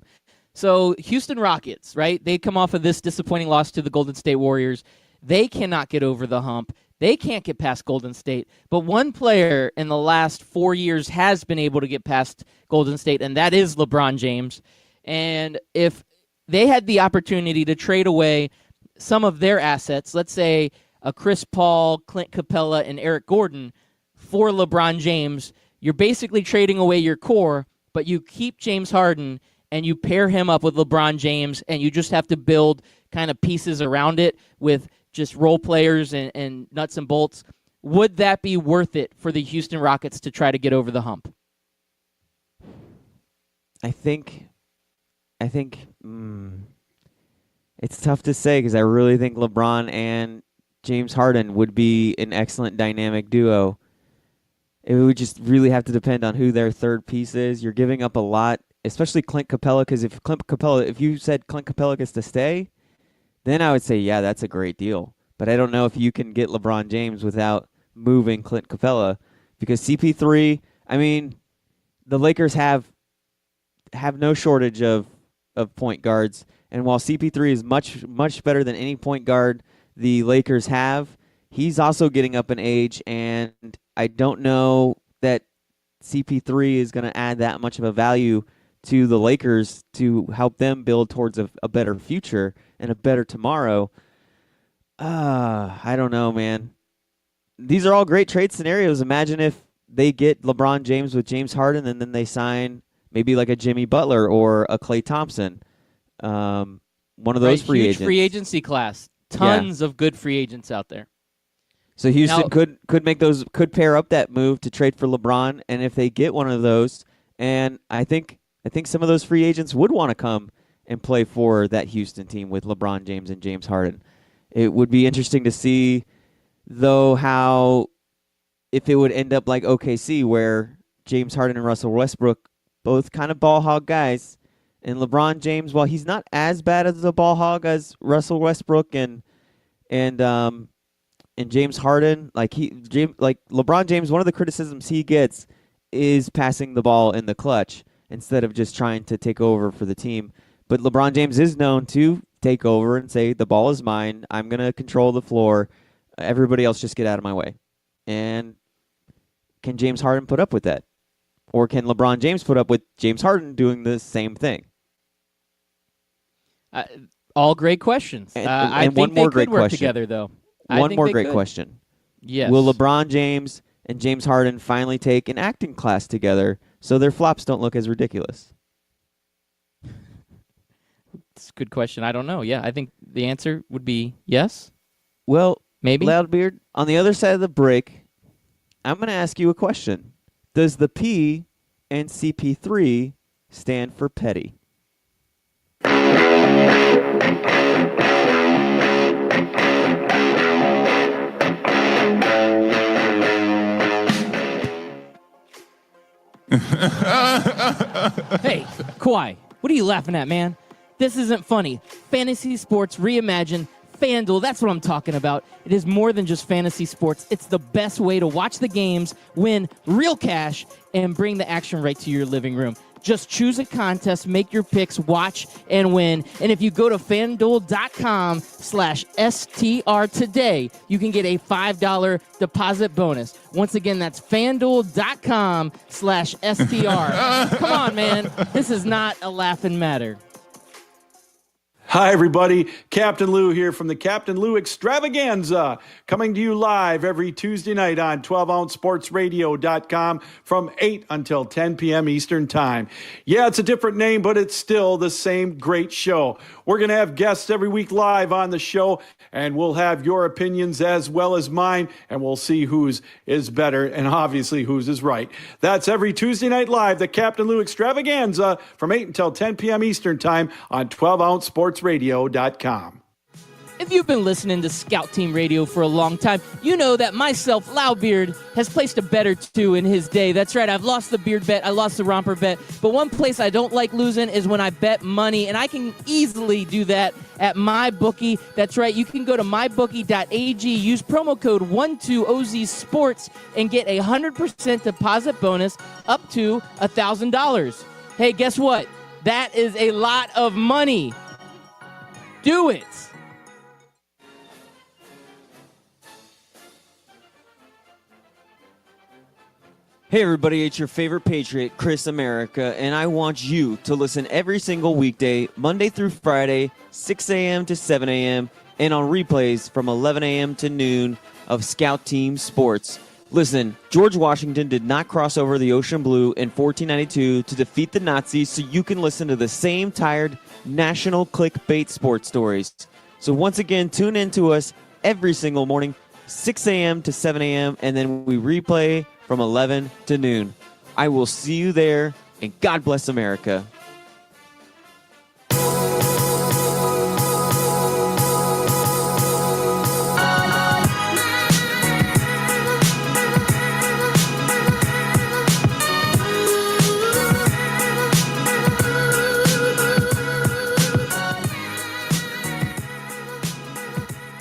[SPEAKER 1] So, Houston Rockets, right? They come off of this disappointing loss to the Golden State Warriors. They cannot get over the hump. They can't get past Golden State. But one player in the last 4 years has been able to get past Golden State, and that is LeBron James. And if they had the opportunity to trade away some of their assets, let's say a Chris Paul, Clint Capella, and Eric Gordon for LeBron James, you're basically trading away your core, but you keep James Harden and you pair him up with LeBron James, and you just have to build kind of pieces around it with just role players and nuts and bolts. Would that be worth it for the Houston Rockets to try to get over the hump?
[SPEAKER 3] I think it's tough to say because I really think LeBron and James Harden would be an excellent dynamic duo. It would just really have to depend on who their third piece is. You're giving up a lot, especially Clint Capella, because if you said Clint Capella gets to stay, then I would say, yeah, that's a great deal. But I don't know if you can get LeBron James without moving Clint Capella, because CP3, I mean, the Lakers have no shortage of point guards, and while CP3 is much better than any point guard the Lakers have, he's also getting up in age, and I don't know that CP3 is going to add that much of a value to the Lakers to help them build towards a better future and a better tomorrow. I don't know, man. These are all great trade scenarios. Imagine if they get LeBron James with James Harden and then they sign maybe like a Jimmy Butler or a Klay Thompson. One of those free
[SPEAKER 1] huge
[SPEAKER 3] agents.
[SPEAKER 1] Free agency class. Tons of good free agents out there.
[SPEAKER 3] So Houston
[SPEAKER 1] Now-
[SPEAKER 3] could pair up that move to trade for LeBron, and if they get one of those, and I think some of those free agents would want to come and play for that Houston team with LeBron James and James Harden. It would be interesting to see, though, how if it would end up like OKC, where James Harden and Russell Westbrook, both kind of ball hog guys, and LeBron James, while he's not as bad as a ball hog as Russell Westbrook and James Harden, like LeBron James, one of the criticisms he gets is passing the ball in the clutch instead of just trying to take over for the team. But LeBron James is known to take over and say, the ball is mine, I'm going to control the floor, everybody else just get out of my way. And can James Harden put up with that? Or can LeBron James put up with James Harden doing the same thing?
[SPEAKER 1] All great questions. I
[SPEAKER 3] and
[SPEAKER 1] think
[SPEAKER 3] one more
[SPEAKER 1] they
[SPEAKER 3] great
[SPEAKER 1] could work
[SPEAKER 3] question.
[SPEAKER 1] together, though.
[SPEAKER 3] One more great question.
[SPEAKER 1] Yes.
[SPEAKER 3] Will LeBron James and James Harden finally take an acting class together so their flops don't look as ridiculous?
[SPEAKER 1] It's a good question. I don't know. Yeah, I think the answer would be yes.
[SPEAKER 3] Well,
[SPEAKER 1] Maybe.
[SPEAKER 3] Loudbeard, on the other side of the break, I'm going to ask you a question. Does the P in CP3 stand for petty?
[SPEAKER 1] Hey, Kawhi, what are you laughing at, man? This isn't funny. Fantasy sports reimagined. FanDuel, that's what I'm talking about. It is more than just fantasy sports. It's the best way to watch the games, win real cash, and bring the action right to your living room. Just choose a contest, make your picks, watch, and win. And if you go to FanDuel.com/STR today, you can get a $5 deposit bonus. Once again, that's FanDuel.com/STR. Come on, man. This is not a laughing matter.
[SPEAKER 7] Hi, everybody. Captain Lou here from the Captain Lou Extravaganza, coming to you live every Tuesday night on 12ouncesportsradio.com from 8 until 10 p.m. Eastern Time. Yeah, it's a different name, but it's still the same great show. We're going to have guests every week live on the show, and we'll have your opinions as well as mine, and we'll see whose is better and obviously whose is right. That's every Tuesday night live, the Captain Lou Extravaganza from 8 until 10 p.m. Eastern Time on 12ouncesportsradio.com.
[SPEAKER 1] If you've been listening to Scout Team Radio for a long time, you know that myself, Loudbeard, has placed a bet or two in his day. That's right, I've lost the beard bet, I lost the romper bet, but one place I don't like losing is when I bet money, and I can easily do that at MyBookie. That's right, you can go to mybookie.ag, use promo code 12OZSports, and get a 100% deposit bonus up to $1,000. Hey, guess what? That is a lot of money. Do it.
[SPEAKER 3] Hey everybody, it's your favorite Patriot, Chris America, and I want you to listen every single weekday, Monday through Friday, 6 a.m. to 7 a.m., and on replays from 11 a.m. to noon of Scout Team Sports. Listen, George Washington did not cross over the ocean blue in 1492 to defeat the Nazis, so you can listen to the same tired national clickbait sports stories. So once again, tune in to us every single morning, 6 a.m. to 7 a.m., and then we replay from 11 to noon. I will see you there, and God bless America.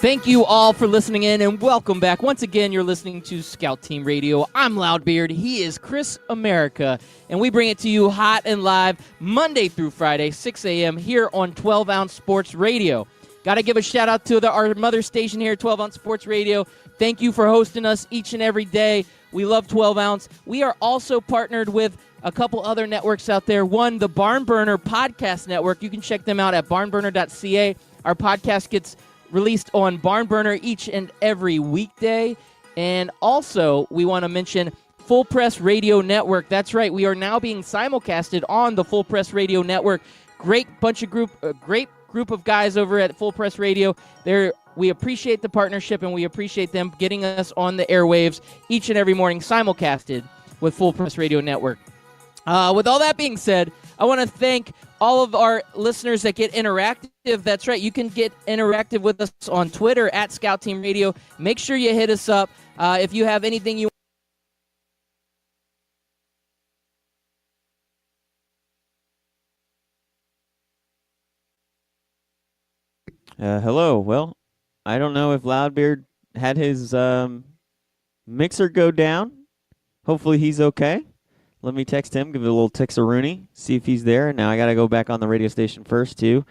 [SPEAKER 1] Thank you all for listening in, and welcome back. Once again, you're listening to Scout Team Radio. I'm Loudbeard. He is Chris America, and we bring it to you hot and live Monday through Friday, 6 a.m. here on 12 Ounce Sports Radio. Got to give a shout-out to our mother station here, 12 Ounce Sports Radio. Thank you for hosting us each and every day. We love 12 Ounce. We are also partnered with a couple other networks out there. One, the Barn Burner Podcast Network. You can check them out at barnburner.ca. Our podcast gets released on Barn Burner each and every weekday. And also, we want to mention Full Press Radio Network. That's right, we are now being simulcasted on the Full Press Radio Network. Great group of guys over at Full Press Radio. We appreciate the partnership, and we appreciate them getting us on the airwaves each and every morning, simulcasted with Full Press Radio Network. With all that being said, I want to thank all of our listeners that get interactive. That's right, you can get interactive with us on Twitter at Scout Team Radio. Make sure you hit us up if you have anything you
[SPEAKER 3] Hello. Well, I don't know if Loudbeard had his mixer go down. Hopefully he's okay. Let me text him, give it a little text-a-rooney, see if he's there. Now I got to go back on the radio station first, too,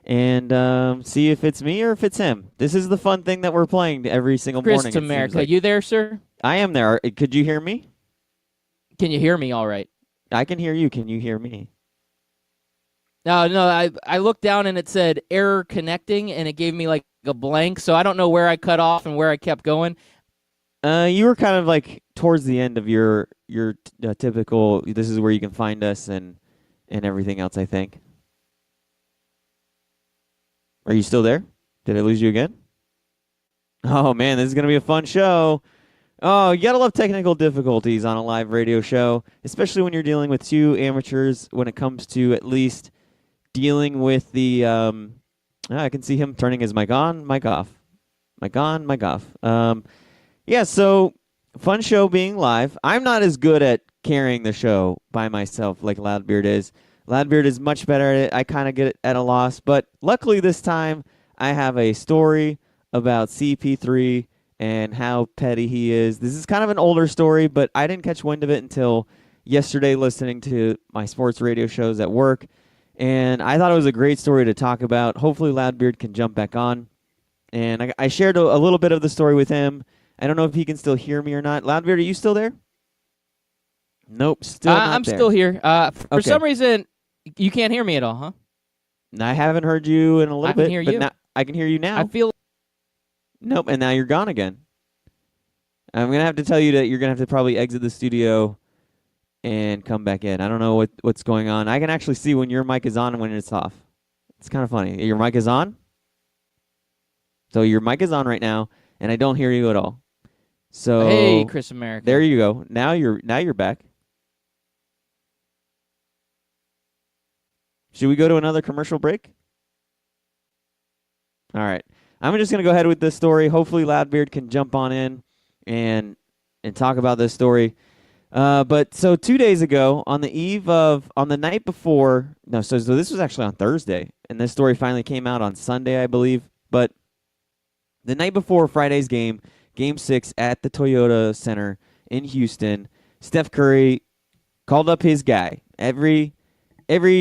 [SPEAKER 3] and see if it's me or if it's him. This is the fun thing that we're playing every single morning.
[SPEAKER 1] Chris America, you there, sir?
[SPEAKER 3] I am there. Could you hear me?
[SPEAKER 1] Can you hear me all right?
[SPEAKER 3] I can hear you. Can you hear me?
[SPEAKER 1] No, I looked down and it said error connecting, and it gave me like a blank, so I don't know where I cut off and where I kept going.
[SPEAKER 3] You were kind of like towards the end of your typical. This is where you can find us and everything else. I think. Are you still there? Did I lose you again? Oh man, this is gonna be a fun show. Oh, you gotta love technical difficulties on a live radio show, especially when you're dealing with two amateurs. When it comes to at least dealing with the, I can see him turning his mic on, mic off, mic on, mic off. Yeah, so fun show being live. I'm not as good at carrying the show by myself like Loudbeard is. Loudbeard is much better at it. I kind of get it at a loss, but luckily this time I have a story about CP3 and how petty he is. This is kind of an older story, but I didn't catch wind of it until yesterday listening to my sports radio shows at work, and I thought it was a great story to talk about. Hopefully Loudbeard can jump back on, and I shared a little bit of the story with him. I don't know if he can still hear me or not. Loudbeard, are you still there? Nope, still not
[SPEAKER 1] I'm
[SPEAKER 3] there.
[SPEAKER 1] still here. For
[SPEAKER 3] Okay.
[SPEAKER 1] some reason, you can't hear me at all, huh?
[SPEAKER 3] I haven't heard you in a little
[SPEAKER 1] I can
[SPEAKER 3] bit,
[SPEAKER 1] hear
[SPEAKER 3] but
[SPEAKER 1] you.
[SPEAKER 3] now I can hear you now.
[SPEAKER 1] I feel
[SPEAKER 3] Nope, and now you're gone again. I'm going to have to tell you that you're going to have to probably exit the studio and come back in. I don't know what's going on. I can actually see when your mic is on and when it's off. It's kind of funny. Your mic is on? So your mic is on right now, and I don't hear you at all. So
[SPEAKER 1] hey, Chris America.
[SPEAKER 3] there you go. Now you're back. Should we go to another commercial break? All right. I'm just going to go ahead with this story. Hopefully Loudbeard can jump on in and talk about this story. But so 2 days ago, on the night before, so this was actually on Thursday, and this story finally came out on Sunday, I believe. But the night before Friday's game, Game 6 at the Toyota Center in Houston, Steph Curry called up his guy. Every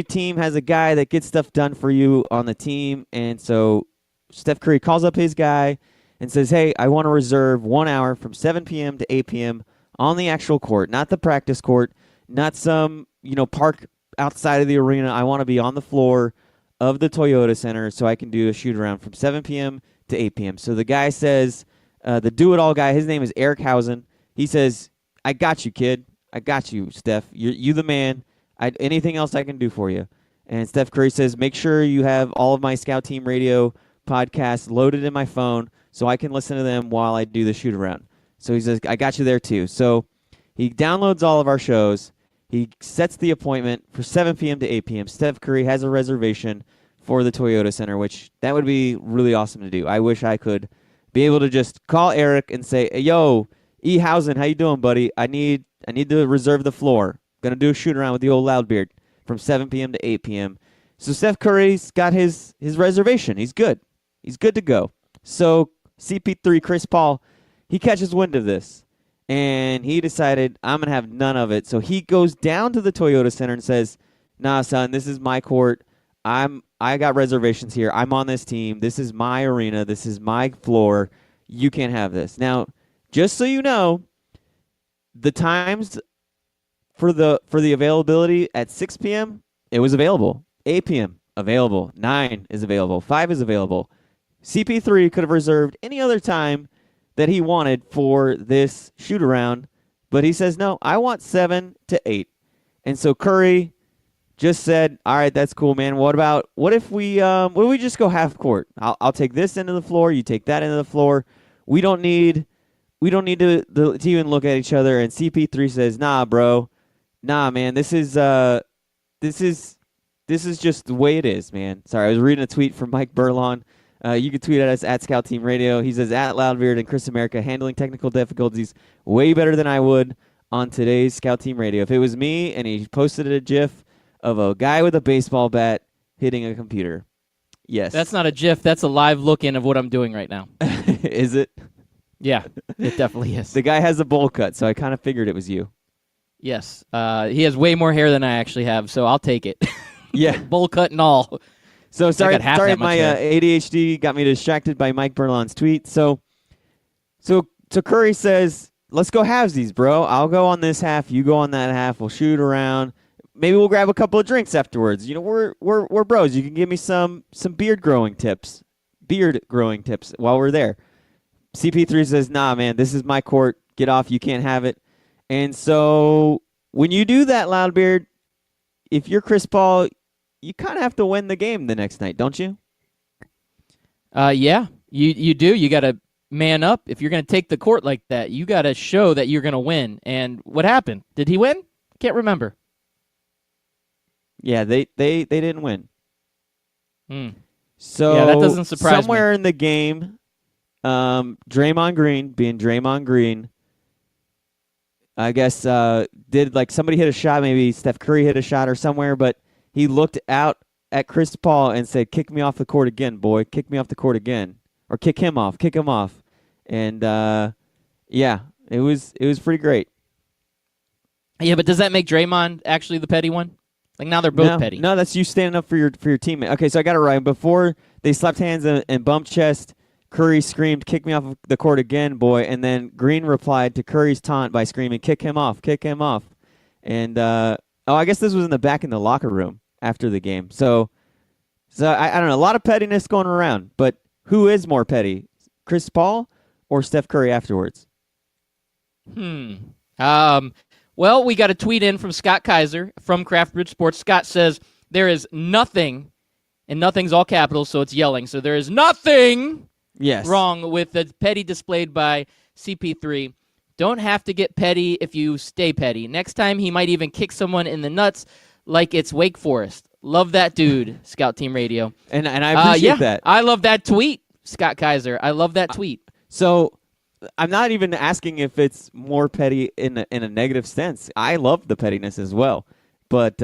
[SPEAKER 3] team has a guy that gets stuff done for you on the team, and so Steph Curry calls up his guy and says, hey, I want to reserve 1 hour from 7 p.m. to 8 p.m. on the actual court, not the practice court, not some, park outside of the arena. I want to be on the floor of the Toyota Center so I can do a shoot-around from 7 p.m. to 8 p.m. So the guy says, the do-it-all guy, his name is Eric Hausen. He says, I got you, kid. I got you, Steph. You the man. Anything else I can do for you? And Steph Curry says, make sure you have all of my Scout Team Radio podcasts loaded in my phone so I can listen to them while I do the shoot around. So he says, I got you there too. So he downloads all of our shows. He sets the appointment for 7 p.m. to 8 p.m. Steph Curry has a reservation for the Toyota Center, which that would be really awesome to do. I wish I could be able to just call Eric and say, hey, yo, E. Hausen, how you doing, buddy? I need to reserve the floor. Going to do a shoot around with the old Loudbeard from 7 p.m. to 8 p.m. So Steph Curry's got his reservation. He's good. He's good to go. So CP3, Chris Paul, he catches wind of this, and he decided, I'm going to have none of it. So he goes down to the Toyota Center and says, nah, son, this is my court. I got reservations here. I'm on this team. This is my arena. This is my floor. You can't have this. Now, just so you know, the times for the availability at 6 p.m., it was available. 8 p.m., available. 9 is available. 5 is available. CP3 could have reserved any other time that he wanted for this shoot-around, but he says, no, I want 7 to 8. And so Curry just said, all right, that's cool, man. What if we just go half court? I'll take this end of the floor. You take that end of the floor. We don't need to even look at each other. And CP3 says, nah, bro. Nah, man, this is just the way it is, man. Sorry, I was reading a tweet from Mike Burlon. You can tweet at us at Scout Team Radio. He says, at Loudbeard and Chris America, handling technical difficulties way better than I would on today's Scout Team Radio. If it was me and he posted a GIF of a guy with a baseball bat hitting a computer. Yes.
[SPEAKER 1] That's not a GIF. That's a live look-in of what I'm doing right now.
[SPEAKER 3] Is it?
[SPEAKER 1] Yeah, it definitely is.
[SPEAKER 3] The guy has a bowl cut, so I kind of figured it was you.
[SPEAKER 1] Yes. He has way more hair than I actually have, so I'll take it.
[SPEAKER 3] Yeah.
[SPEAKER 1] Bowl cut and all.
[SPEAKER 3] So sorry, my
[SPEAKER 1] hair.
[SPEAKER 3] ADHD got me distracted by Mike Burlon's tweet. So Curry says, let's go halvesies, bro. I'll go on this half, you go on that half. We'll shoot around. Maybe we'll grab a couple of drinks afterwards. We're bros. You can give me some beard growing tips while we're there. CP3 says, nah, man, this is my court. Get off. You can't have it. And so when you do that, Loudbeard, if you're Chris Paul, you kind of have to win the game the next night, don't you?
[SPEAKER 1] Yeah, you do. You got to man up. If you're going to take the court like that, you got to show that you're going to win. And what happened? Did he win? Can't remember.
[SPEAKER 3] Yeah, they didn't win. So
[SPEAKER 1] yeah, that doesn't surprise me.
[SPEAKER 3] Somewhere in the game, Draymond Green, being Draymond Green, I guess did like somebody hit a shot, maybe Steph Curry hit a shot or somewhere, but he looked out at Chris Paul and said, "Kick me off the court again, boy. Kick me off the court again, or kick him off. Kick him off." And yeah, it was pretty great.
[SPEAKER 1] Yeah, but does that make Draymond actually the petty one? Like now they're both petty.
[SPEAKER 3] No, that's you standing up for your teammate. Okay, so I got it right. Before they slapped hands and bumped chest, Curry screamed, "Kick me off of the court again, boy." And then Green replied to Curry's taunt by screaming, "Kick him off, kick him off." And I guess this was in the locker room after the game. So I don't know, a lot of pettiness going around. But who is more petty, Chris Paul or Steph Curry afterwards?
[SPEAKER 1] Well, we got a tweet in from Scott Kaiser from Craft Brew Sports. Scott says, there is nothing, and nothing's all capitals, so it's yelling. So there is nothing wrong with the petty displayed by CP3. Don't have to get petty if you stay petty. Next time, he might even kick someone in the nuts like it's Wake Forest. Love that dude, Scout Team Radio.
[SPEAKER 3] And I appreciate that.
[SPEAKER 1] I love that tweet, Scott Kaiser. I love that tweet.
[SPEAKER 3] So I'm not even asking if it's more petty in a negative sense. I love the pettiness as well, but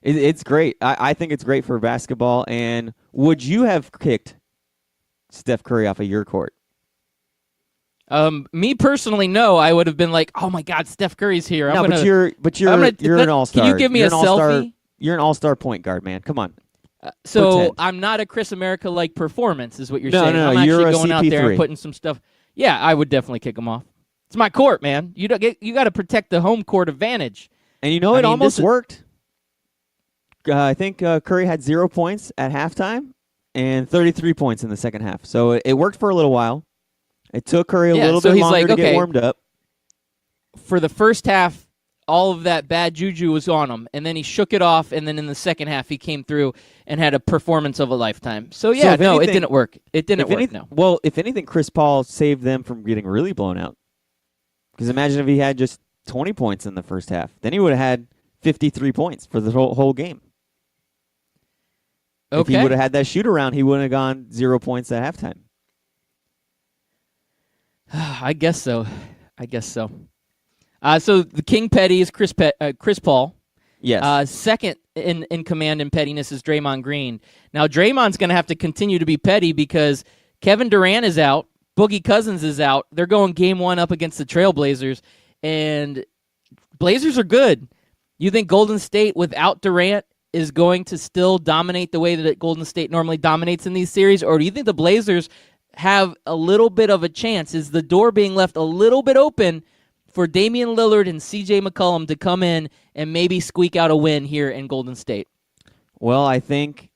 [SPEAKER 3] it's great. I think it's great for basketball. And would you have kicked Steph Curry off of your court?
[SPEAKER 1] Me personally, no. I would have been like, "Oh my God, Steph Curry's here."
[SPEAKER 3] But you're an all-star.
[SPEAKER 1] Can you give me a selfie?
[SPEAKER 3] You're an all-star point guard, man. Come on.
[SPEAKER 1] So
[SPEAKER 3] Pretend.
[SPEAKER 1] I'm not a Chris America-like performance, is what you're
[SPEAKER 3] No,
[SPEAKER 1] saying.
[SPEAKER 3] no,
[SPEAKER 1] I'm
[SPEAKER 3] you're
[SPEAKER 1] actually
[SPEAKER 3] a
[SPEAKER 1] going out there
[SPEAKER 3] CP3.
[SPEAKER 1] and putting some stuff. Yeah, I would definitely kick him off. It's my court, man. You got to protect the home court advantage.
[SPEAKER 3] And it almost worked. I think Curry had 0 points at halftime and 33 points in the second half. So it worked for a little while. It took Curry a little bit longer to get warmed up.
[SPEAKER 1] For the first half, all of that bad juju was on him, and then he shook it off, and then in the second half, he came through and had a performance of a lifetime. So, yeah, it didn't work. It didn't work, no.
[SPEAKER 3] Well, if anything, Chris Paul saved them from getting really blown out. Because imagine if he had just 20 points in the first half. Then he would have had 53 points for the whole game.
[SPEAKER 1] Okay.
[SPEAKER 3] If he would have had that shoot-around, he wouldn't have gone 0 points at halftime.
[SPEAKER 1] I guess so. So the King Petty is Chris Paul.
[SPEAKER 3] Yes.
[SPEAKER 1] Second in command and pettiness is Draymond Green. Now, Draymond's going to have to continue to be petty because Kevin Durant is out. Boogie Cousins is out. They're going game one up against the Trailblazers, and Blazers are good. You think Golden State without Durant is going to still dominate the way that Golden State normally dominates in these series, or do you think the Blazers have a little bit of a chance? Is the door being left a little bit open for Damian Lillard and C.J. McCollum to come in and maybe squeak out a win here in Golden State?
[SPEAKER 3] Well, I think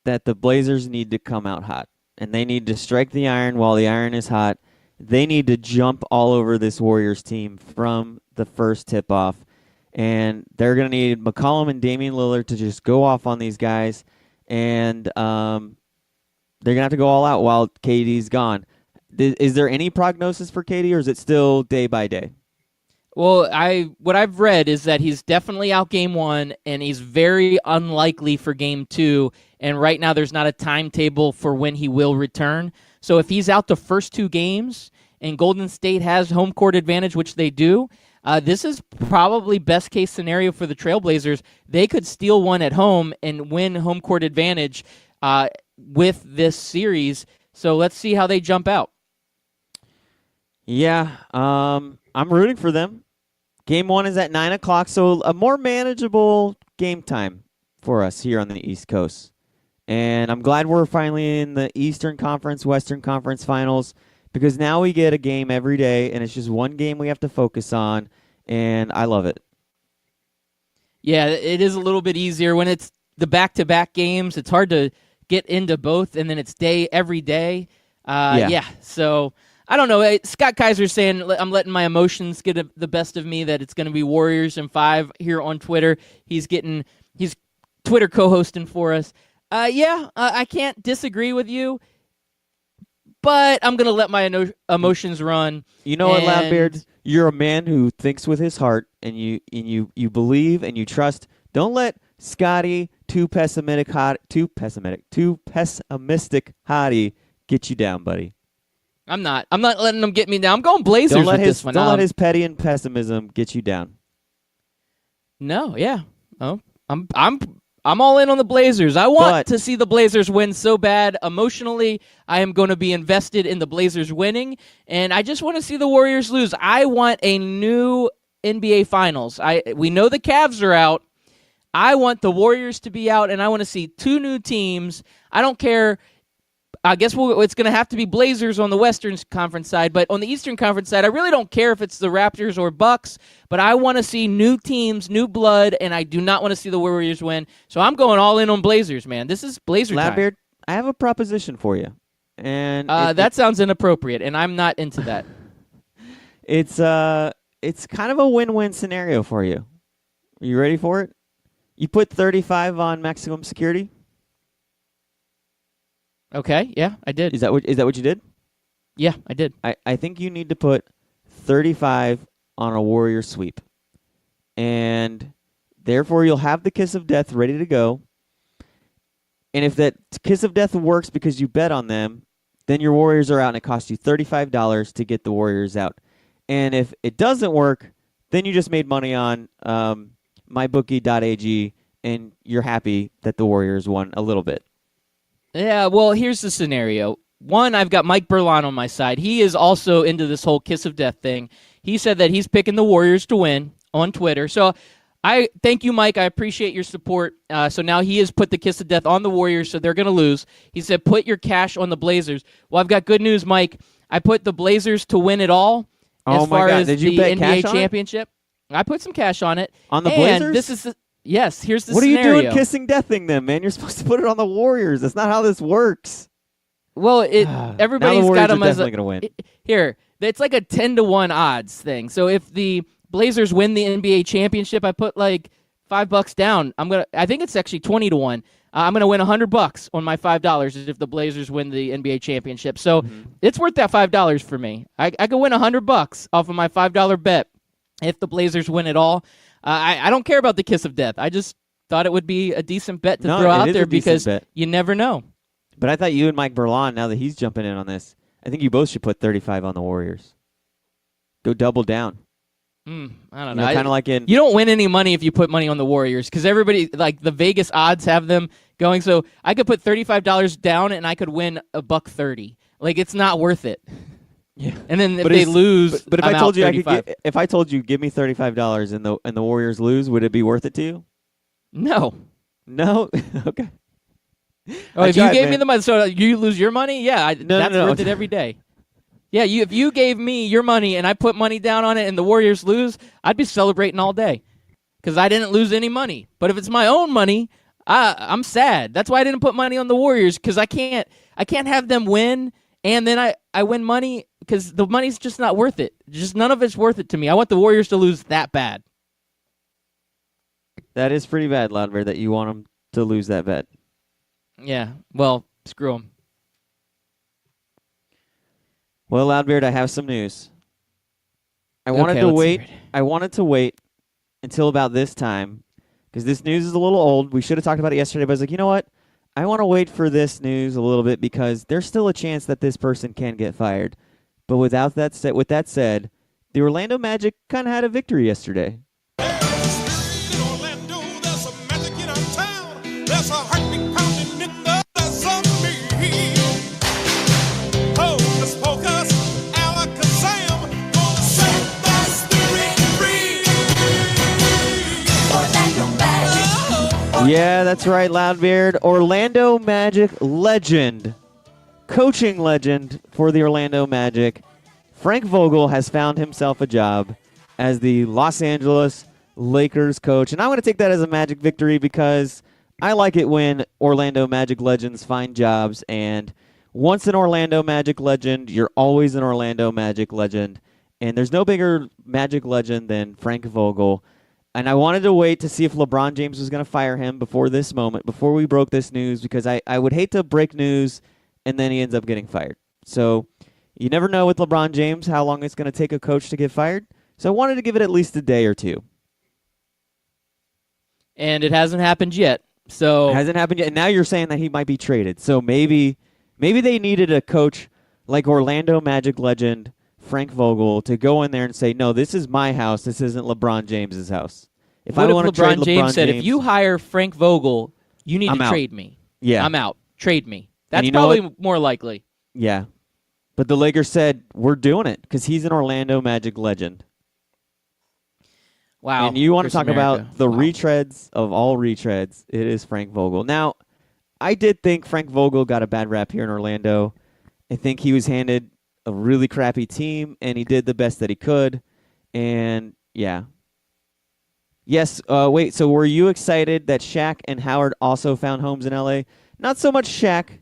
[SPEAKER 3] that the Blazers need to come out hot, and they need to strike the iron while the iron is hot. They need to jump all over this Warriors team from the first tip-off, and they're going to need McCollum and Damian Lillard to just go off on these guys, and they're going to have to go all out while KD's gone. Is there any prognosis for KD, or is it still day by day?
[SPEAKER 1] Well, what I've read is that he's definitely out game one, and he's very unlikely for game two, and right now there's not a timetable for when he will return. So if he's out the first two games and Golden State has home court advantage, which they do, this is probably best case scenario for the Trailblazers. They could steal one at home and win home court advantage with this series. So let's see how they jump out.
[SPEAKER 3] Yeah, I'm rooting for them. Game one is at 9 o'clock, so a more manageable game time for us here on the East Coast. And I'm glad we're finally in the Eastern Conference, Western Conference Finals, because now we get a game every day, and it's just one game we have to focus on, and I love it.
[SPEAKER 1] Yeah, it is a little bit easier when it's the back-to-back games. It's hard to get into both, and then it's every day. Yeah, so I don't know. Scott Kaiser's saying I'm letting my emotions get the best of me, that it's going to be Warriors in 5 here on Twitter. He's Twitter co-hosting for us. I can't disagree with you, but I'm going to let my emotions run.
[SPEAKER 3] You know what, Loudbeard? You're a man who thinks with his heart, and you believe and you trust. Don't let Scotty, too pessimistic hottie get you down, buddy.
[SPEAKER 1] I'm not letting them get me down. I'm going Blazers with this one.
[SPEAKER 3] Don't let his petty and pessimism get you down.
[SPEAKER 1] No, yeah. Oh, I'm all in on the Blazers. I want to see the Blazers win so bad. Emotionally, I am going to be invested in the Blazers winning, and I just want to see the Warriors lose. I want a new NBA Finals. We know the Cavs are out. I want the Warriors to be out, and I want to see 2 new teams. I don't care. I guess it's going to have to be Blazers on the Western Conference side, but on the Eastern Conference side, I really don't care if it's the Raptors or Bucks, but I want to see new teams, new blood, and I do not want to see the Warriors win. So I'm going all in on Blazers, man. This is Blazer time.
[SPEAKER 3] Loudbeard, I have a proposition for you. And
[SPEAKER 1] that sounds inappropriate, and I'm not into that.
[SPEAKER 3] It's kind of a win-win scenario for you. Are you ready for it? You put 35 on maximum security?
[SPEAKER 1] Okay, yeah, I did.
[SPEAKER 3] Is that what you did?
[SPEAKER 1] Yeah, I did.
[SPEAKER 3] I think you need to put 35 on a Warrior sweep. And therefore you'll have the Kiss of Death ready to go. And if that Kiss of Death works because you bet on them, then your Warriors are out and it costs you $35 to get the Warriors out. And if it doesn't work, then you just made money on mybookie.ag and you're happy that the Warriors won a little bit.
[SPEAKER 1] Yeah, well, here's the scenario. One, I've got Mike Berlon on my side. He is also into this whole Kiss of Death thing. He said that he's picking the Warriors to win on Twitter. So I thank you, Mike. I appreciate your support. So now he has put the Kiss of Death on the Warriors, so they're going to lose. He said, put your cash on the Blazers. Well, I've got good news, Mike. I put the Blazers to win it all as far as the NBA championship. I put some cash on it.
[SPEAKER 3] On the Blazers?
[SPEAKER 1] This is yes, here's the
[SPEAKER 3] What
[SPEAKER 1] scenario.
[SPEAKER 3] are you doing kissing death thing then, man? You're supposed to put it on the Warriors. That's not how this works.
[SPEAKER 1] Well, everybody's got them as
[SPEAKER 3] definitely going to win.
[SPEAKER 1] Here, it's like a 10-1 odds thing. So if the Blazers win the NBA championship, I put like $5 down. I think it's actually 20-1. I'm gonna win $100 on my $5 if the Blazers win the NBA championship. So it's worth that $5 for me. I could win $100 off of my $5 bet if the Blazers win it all. I don't care about the Kiss of Death. I just thought it would be a decent bet to throw out there because you never know.
[SPEAKER 3] But I thought you and Mike Berlon, now that he's jumping in on this, I think you both should put 35 on the Warriors. Go double down.
[SPEAKER 1] I don't know.
[SPEAKER 3] Kind of like in...
[SPEAKER 1] You don't win any money if you put money on the Warriors because everybody, like the Vegas odds have them going. So I could put $35 down and I could win $1.30. Like it's not worth it.
[SPEAKER 3] Yeah.
[SPEAKER 1] And then if they lose,
[SPEAKER 3] but if
[SPEAKER 1] I'm
[SPEAKER 3] I told
[SPEAKER 1] out
[SPEAKER 3] you
[SPEAKER 1] $35.
[SPEAKER 3] if I told you give me $35 and the Warriors lose, would it be worth it to you?
[SPEAKER 1] No.
[SPEAKER 3] No. Okay.
[SPEAKER 1] Oh, if you gave me the money, so you lose your money, yeah, that's worth it every day. Yeah, if you gave me your money and I put money down on it and the Warriors lose, I'd be celebrating all day because I didn't lose any money. But if it's my own money, I'm sad. That's why I didn't put money on the Warriors because I can't have them win and then I win money because the money's just not worth it. Just none of it's worth it to me. I want the Warriors to lose that bad.
[SPEAKER 3] That is pretty bad, Loudbeard, that you want them to lose that bet.
[SPEAKER 1] Yeah, well, screw them.
[SPEAKER 3] Well, Loudbeard, I have some news. I wanted to wait until about this time because this news is a little old. We should have talked about it yesterday, but I was like, you know what? I want to wait for this news a little bit because there's still a chance that this person can get fired. But with that said, the Orlando Magic kind of had a victory yesterday. Yeah, that's right, Loudbeard. Orlando Magic legend, coaching legend for the Orlando Magic, Frank Vogel has found himself a job as the Los Angeles Lakers coach. And I want to take that as a Magic victory because I like it when Orlando Magic legends find jobs. And once an Orlando Magic legend, you're always an Orlando Magic legend. And there's no bigger Magic legend than Frank Vogel. And I wanted to wait to see if LeBron James was going to fire him before this moment, before we broke this news, because I would hate to break news and then he ends up getting fired. So you never know with LeBron James how long it's going to take a coach to get fired. So I wanted to give it at least a day or two.
[SPEAKER 1] And it hasn't happened yet. So
[SPEAKER 3] It hasn't happened yet. And now you're saying that he might be traded. So maybe they needed a coach like Orlando Magic legend Frank Vogel to go in there and say, no, this is my house. This isn't LeBron James's house. If
[SPEAKER 1] what
[SPEAKER 3] I
[SPEAKER 1] if
[SPEAKER 3] want to trade
[SPEAKER 1] LeBron James said, if you hire Frank Vogel, you need to trade me.
[SPEAKER 3] Yeah.
[SPEAKER 1] I'm out. Trade me. That's
[SPEAKER 3] you know
[SPEAKER 1] probably
[SPEAKER 3] what?
[SPEAKER 1] more likely.
[SPEAKER 3] Yeah. But the Lakers said, we're doing it because he's an Orlando Magic legend.
[SPEAKER 1] Wow.
[SPEAKER 3] And you want to
[SPEAKER 1] Chris
[SPEAKER 3] talk
[SPEAKER 1] America.
[SPEAKER 3] about the
[SPEAKER 1] Wow.
[SPEAKER 3] retreads of all retreads, it is Frank Vogel. Now, I did think Frank Vogel got a bad rap here in Orlando. I think he was handed a really crappy team, and he did the best that he could. And, yeah. Yes, wait, so were you excited that Shaq and Howard also found homes in L.A.? Not so much Shaq,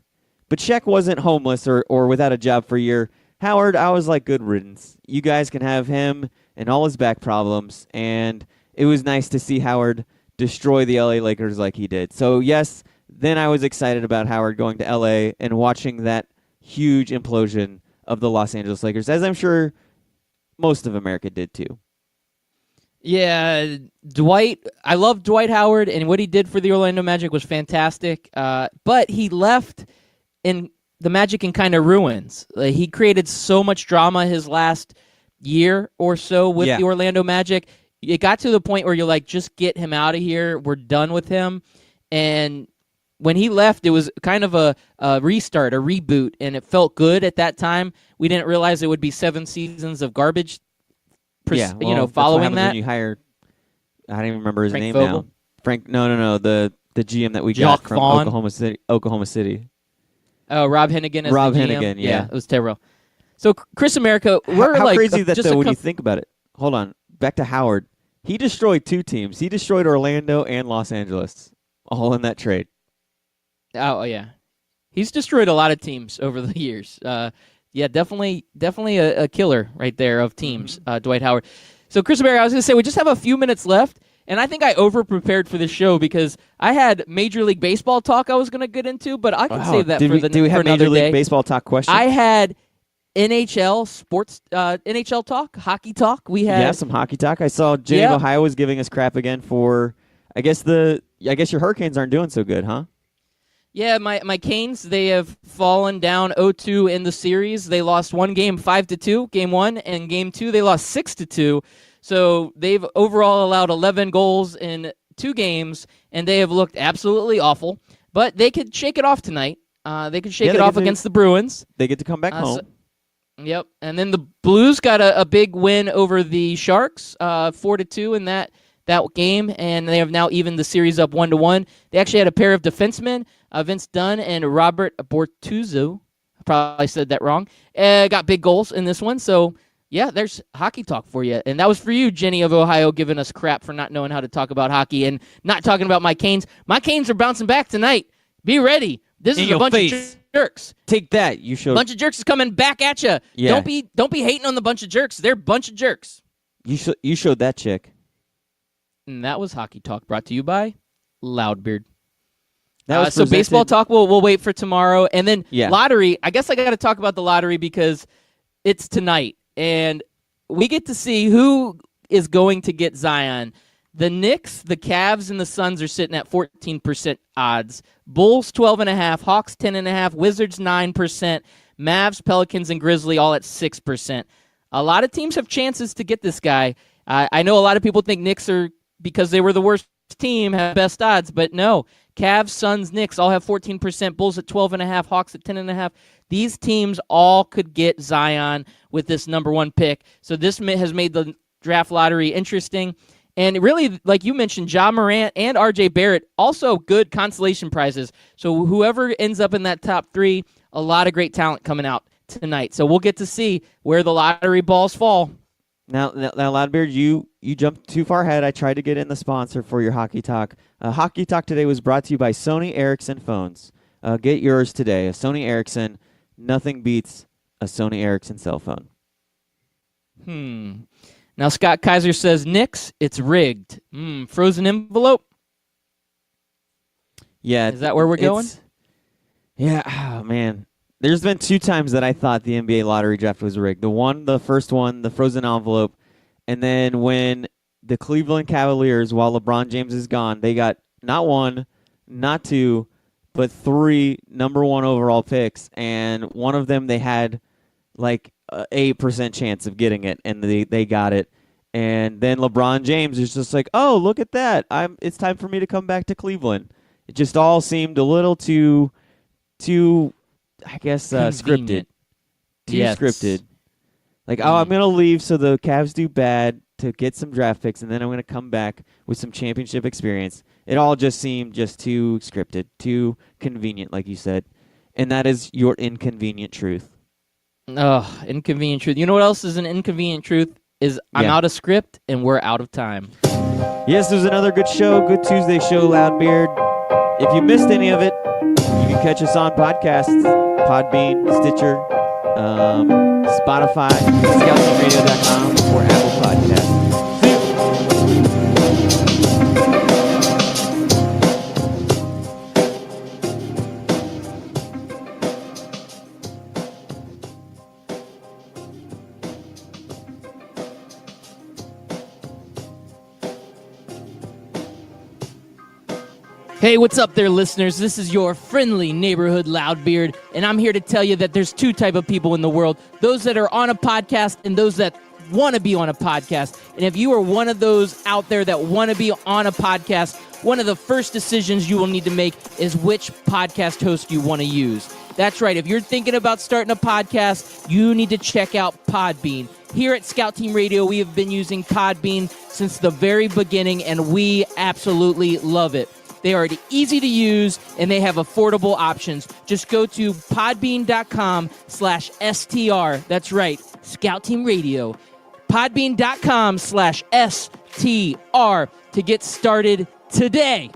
[SPEAKER 3] but Shaq wasn't homeless or without a job for a year. Howard, I was like, good riddance. You guys can have him and all his back problems, and it was nice to see Howard destroy the L.A. Lakers like he did. So, yes, then I was excited about Howard going to L.A. and watching that huge implosion of the Los Angeles Lakers, as I'm sure most of America did too.
[SPEAKER 1] Yeah, Dwight. I love Dwight Howard, and what he did for the Orlando Magic was fantastic. But he left in the Magic in kind of ruins. He created so much drama his last year or so with the Orlando Magic. It got to the point where you're like, just get him out of here. We're done with him. And when he left, it was kind of a restart, a reboot, and it felt good at that time. We didn't realize it would be 7 seasons of garbage. Following that.
[SPEAKER 3] When you hire, I don't even remember his
[SPEAKER 1] Frank
[SPEAKER 3] name
[SPEAKER 1] Vogel?
[SPEAKER 3] now. Frank, no, the GM that we
[SPEAKER 1] Jacques
[SPEAKER 3] got from
[SPEAKER 1] Vaughn?
[SPEAKER 3] Oklahoma City.
[SPEAKER 1] Oh, Rob Hennigan as
[SPEAKER 3] Rob
[SPEAKER 1] the GM.
[SPEAKER 3] Hennigan, yeah.
[SPEAKER 1] It was terrible. So, Chris America, we're
[SPEAKER 3] how
[SPEAKER 1] like
[SPEAKER 3] crazy that
[SPEAKER 1] just
[SPEAKER 3] though when you think about it. Hold on, back to Howard. He destroyed 2 teams. He destroyed Orlando and Los Angeles, all in that trade.
[SPEAKER 1] Oh yeah, he's destroyed a lot of teams over the years. Yeah, definitely a killer right there of teams, Dwight Howard. So, Chris America, I was going to say we just have a few minutes left, and I think I over-prepared for this show because I had Major League Baseball talk I was going to get into, but I can save that
[SPEAKER 3] do we have
[SPEAKER 1] another
[SPEAKER 3] Major League
[SPEAKER 1] day.
[SPEAKER 3] Baseball talk questions?
[SPEAKER 1] I had NHL sports, NHL talk, hockey talk. We had
[SPEAKER 3] some hockey talk. I saw Jenny of Ohio was giving us crap again for. I guess your Hurricanes aren't doing so good, huh?
[SPEAKER 1] Yeah, my Canes, they have fallen down 0-2 in the series. They lost one game 5-2, game 1, and game 2 they lost 6-2. So they've overall allowed 11 goals in 2 games, and they have looked absolutely awful. But they could shake it off tonight. They could shake it off against the Bruins.
[SPEAKER 3] They get to come back home.
[SPEAKER 1] Yep, and then the Blues got a big win over the Sharks, 4-2 in that game, and they have now evened the series up 1-1. They actually had a pair of defensemen, Vince Dunn and Robert Bortuzzo. I probably said that wrong. Got big goals in this one, so yeah, there's hockey talk for you. And that was for you, Jenny of Ohio, giving us crap for not knowing how to talk about hockey and not talking about my Canes. My Canes are bouncing back tonight. Be ready. This is a bunch of jerks.
[SPEAKER 3] Take that. You showed.
[SPEAKER 1] Bunch of jerks is coming back at you.
[SPEAKER 3] Yeah.
[SPEAKER 1] Don't be hating on the bunch of jerks. They're a bunch of jerks.
[SPEAKER 3] You showed that chick.
[SPEAKER 1] And that was hockey talk brought to you by Loudbeard.
[SPEAKER 3] That was
[SPEAKER 1] so baseball talk. We'll wait for tomorrow, and then lottery. I guess I got to talk about the lottery because it's tonight, and we get to see who is going to get Zion. The Knicks, the Cavs, and the Suns are sitting at 14% odds. Bulls 12.5, Hawks 10.5, Wizards 9%, Mavs, Pelicans, and Grizzly all at 6%. A lot of teams have chances to get this guy. I know a lot of people think Knicks are, because they were the worst team, have best odds, but no. Cavs, Suns, Knicks all have 14%, Bulls at 12.5, Hawks at 10.5. These teams all could get Zion with this number 1 pick. So this has made the draft lottery interesting. And really, like you mentioned, Ja Morant and R.J. Barrett, also good consolation prizes. So whoever ends up in that top 3, a lot of great talent coming out tonight. So we'll get to see where the lottery balls fall.
[SPEAKER 3] Now, Loudbeard, you jumped too far ahead. I tried to get in the sponsor for your Hockey Talk. Hockey Talk today was brought to you by Sony Ericsson phones. Get yours today. A Sony Ericsson nothing beats a Sony Ericsson cell phone.
[SPEAKER 1] Now, Scott Kaiser says, Knicks, it's rigged. Frozen envelope?
[SPEAKER 3] Yeah.
[SPEAKER 1] Is that where we're going?
[SPEAKER 3] Yeah, oh, man. There's been 2 times that I thought the NBA lottery draft was rigged. The first one, the frozen envelope, and then when the Cleveland Cavaliers, while LeBron James is gone, they got not 1, not 2, but 3 number 1 overall picks, and one of them they had like 8% chance of getting it, and they got it. And then LeBron James is just like, oh, look at that. It's time for me to come back to Cleveland. It just all seemed a little too I guess scripted. Too scripted. Like, I'm going to leave so the Cavs do bad to get some draft picks, and then I'm going to come back with some championship experience. It all just seemed just too scripted, too convenient, like you said. And that is your inconvenient truth.
[SPEAKER 1] Oh, inconvenient truth. You know what else is an inconvenient truth? I'm out of script, and we're out of time.
[SPEAKER 3] Yes, there's another good show, good Tuesday show, Loudbeard. If you missed any of it, you can catch us on podcasts, Podbean, Stitcher, Spotify, ScoutTeamRadio.com, or Apple Podcasts.
[SPEAKER 1] Hey, what's up there, listeners? This is your friendly neighborhood Loudbeard, and I'm here to tell you that there's 2 type of people in the world, those that are on a podcast and those that want to be on a podcast. And if you are one of those out there that want to be on a podcast, one of the first decisions you will need to make is which podcast host you want to use. That's right. If you're thinking about starting a podcast, you need to check out Podbean. Here at Scout Team Radio, we have been using Podbean since the very beginning, and we absolutely love it. They are easy to use, and they have affordable options. Just go to podbean.com/STR. That's right, Scout Team Radio. Podbean.com/STR to get started today.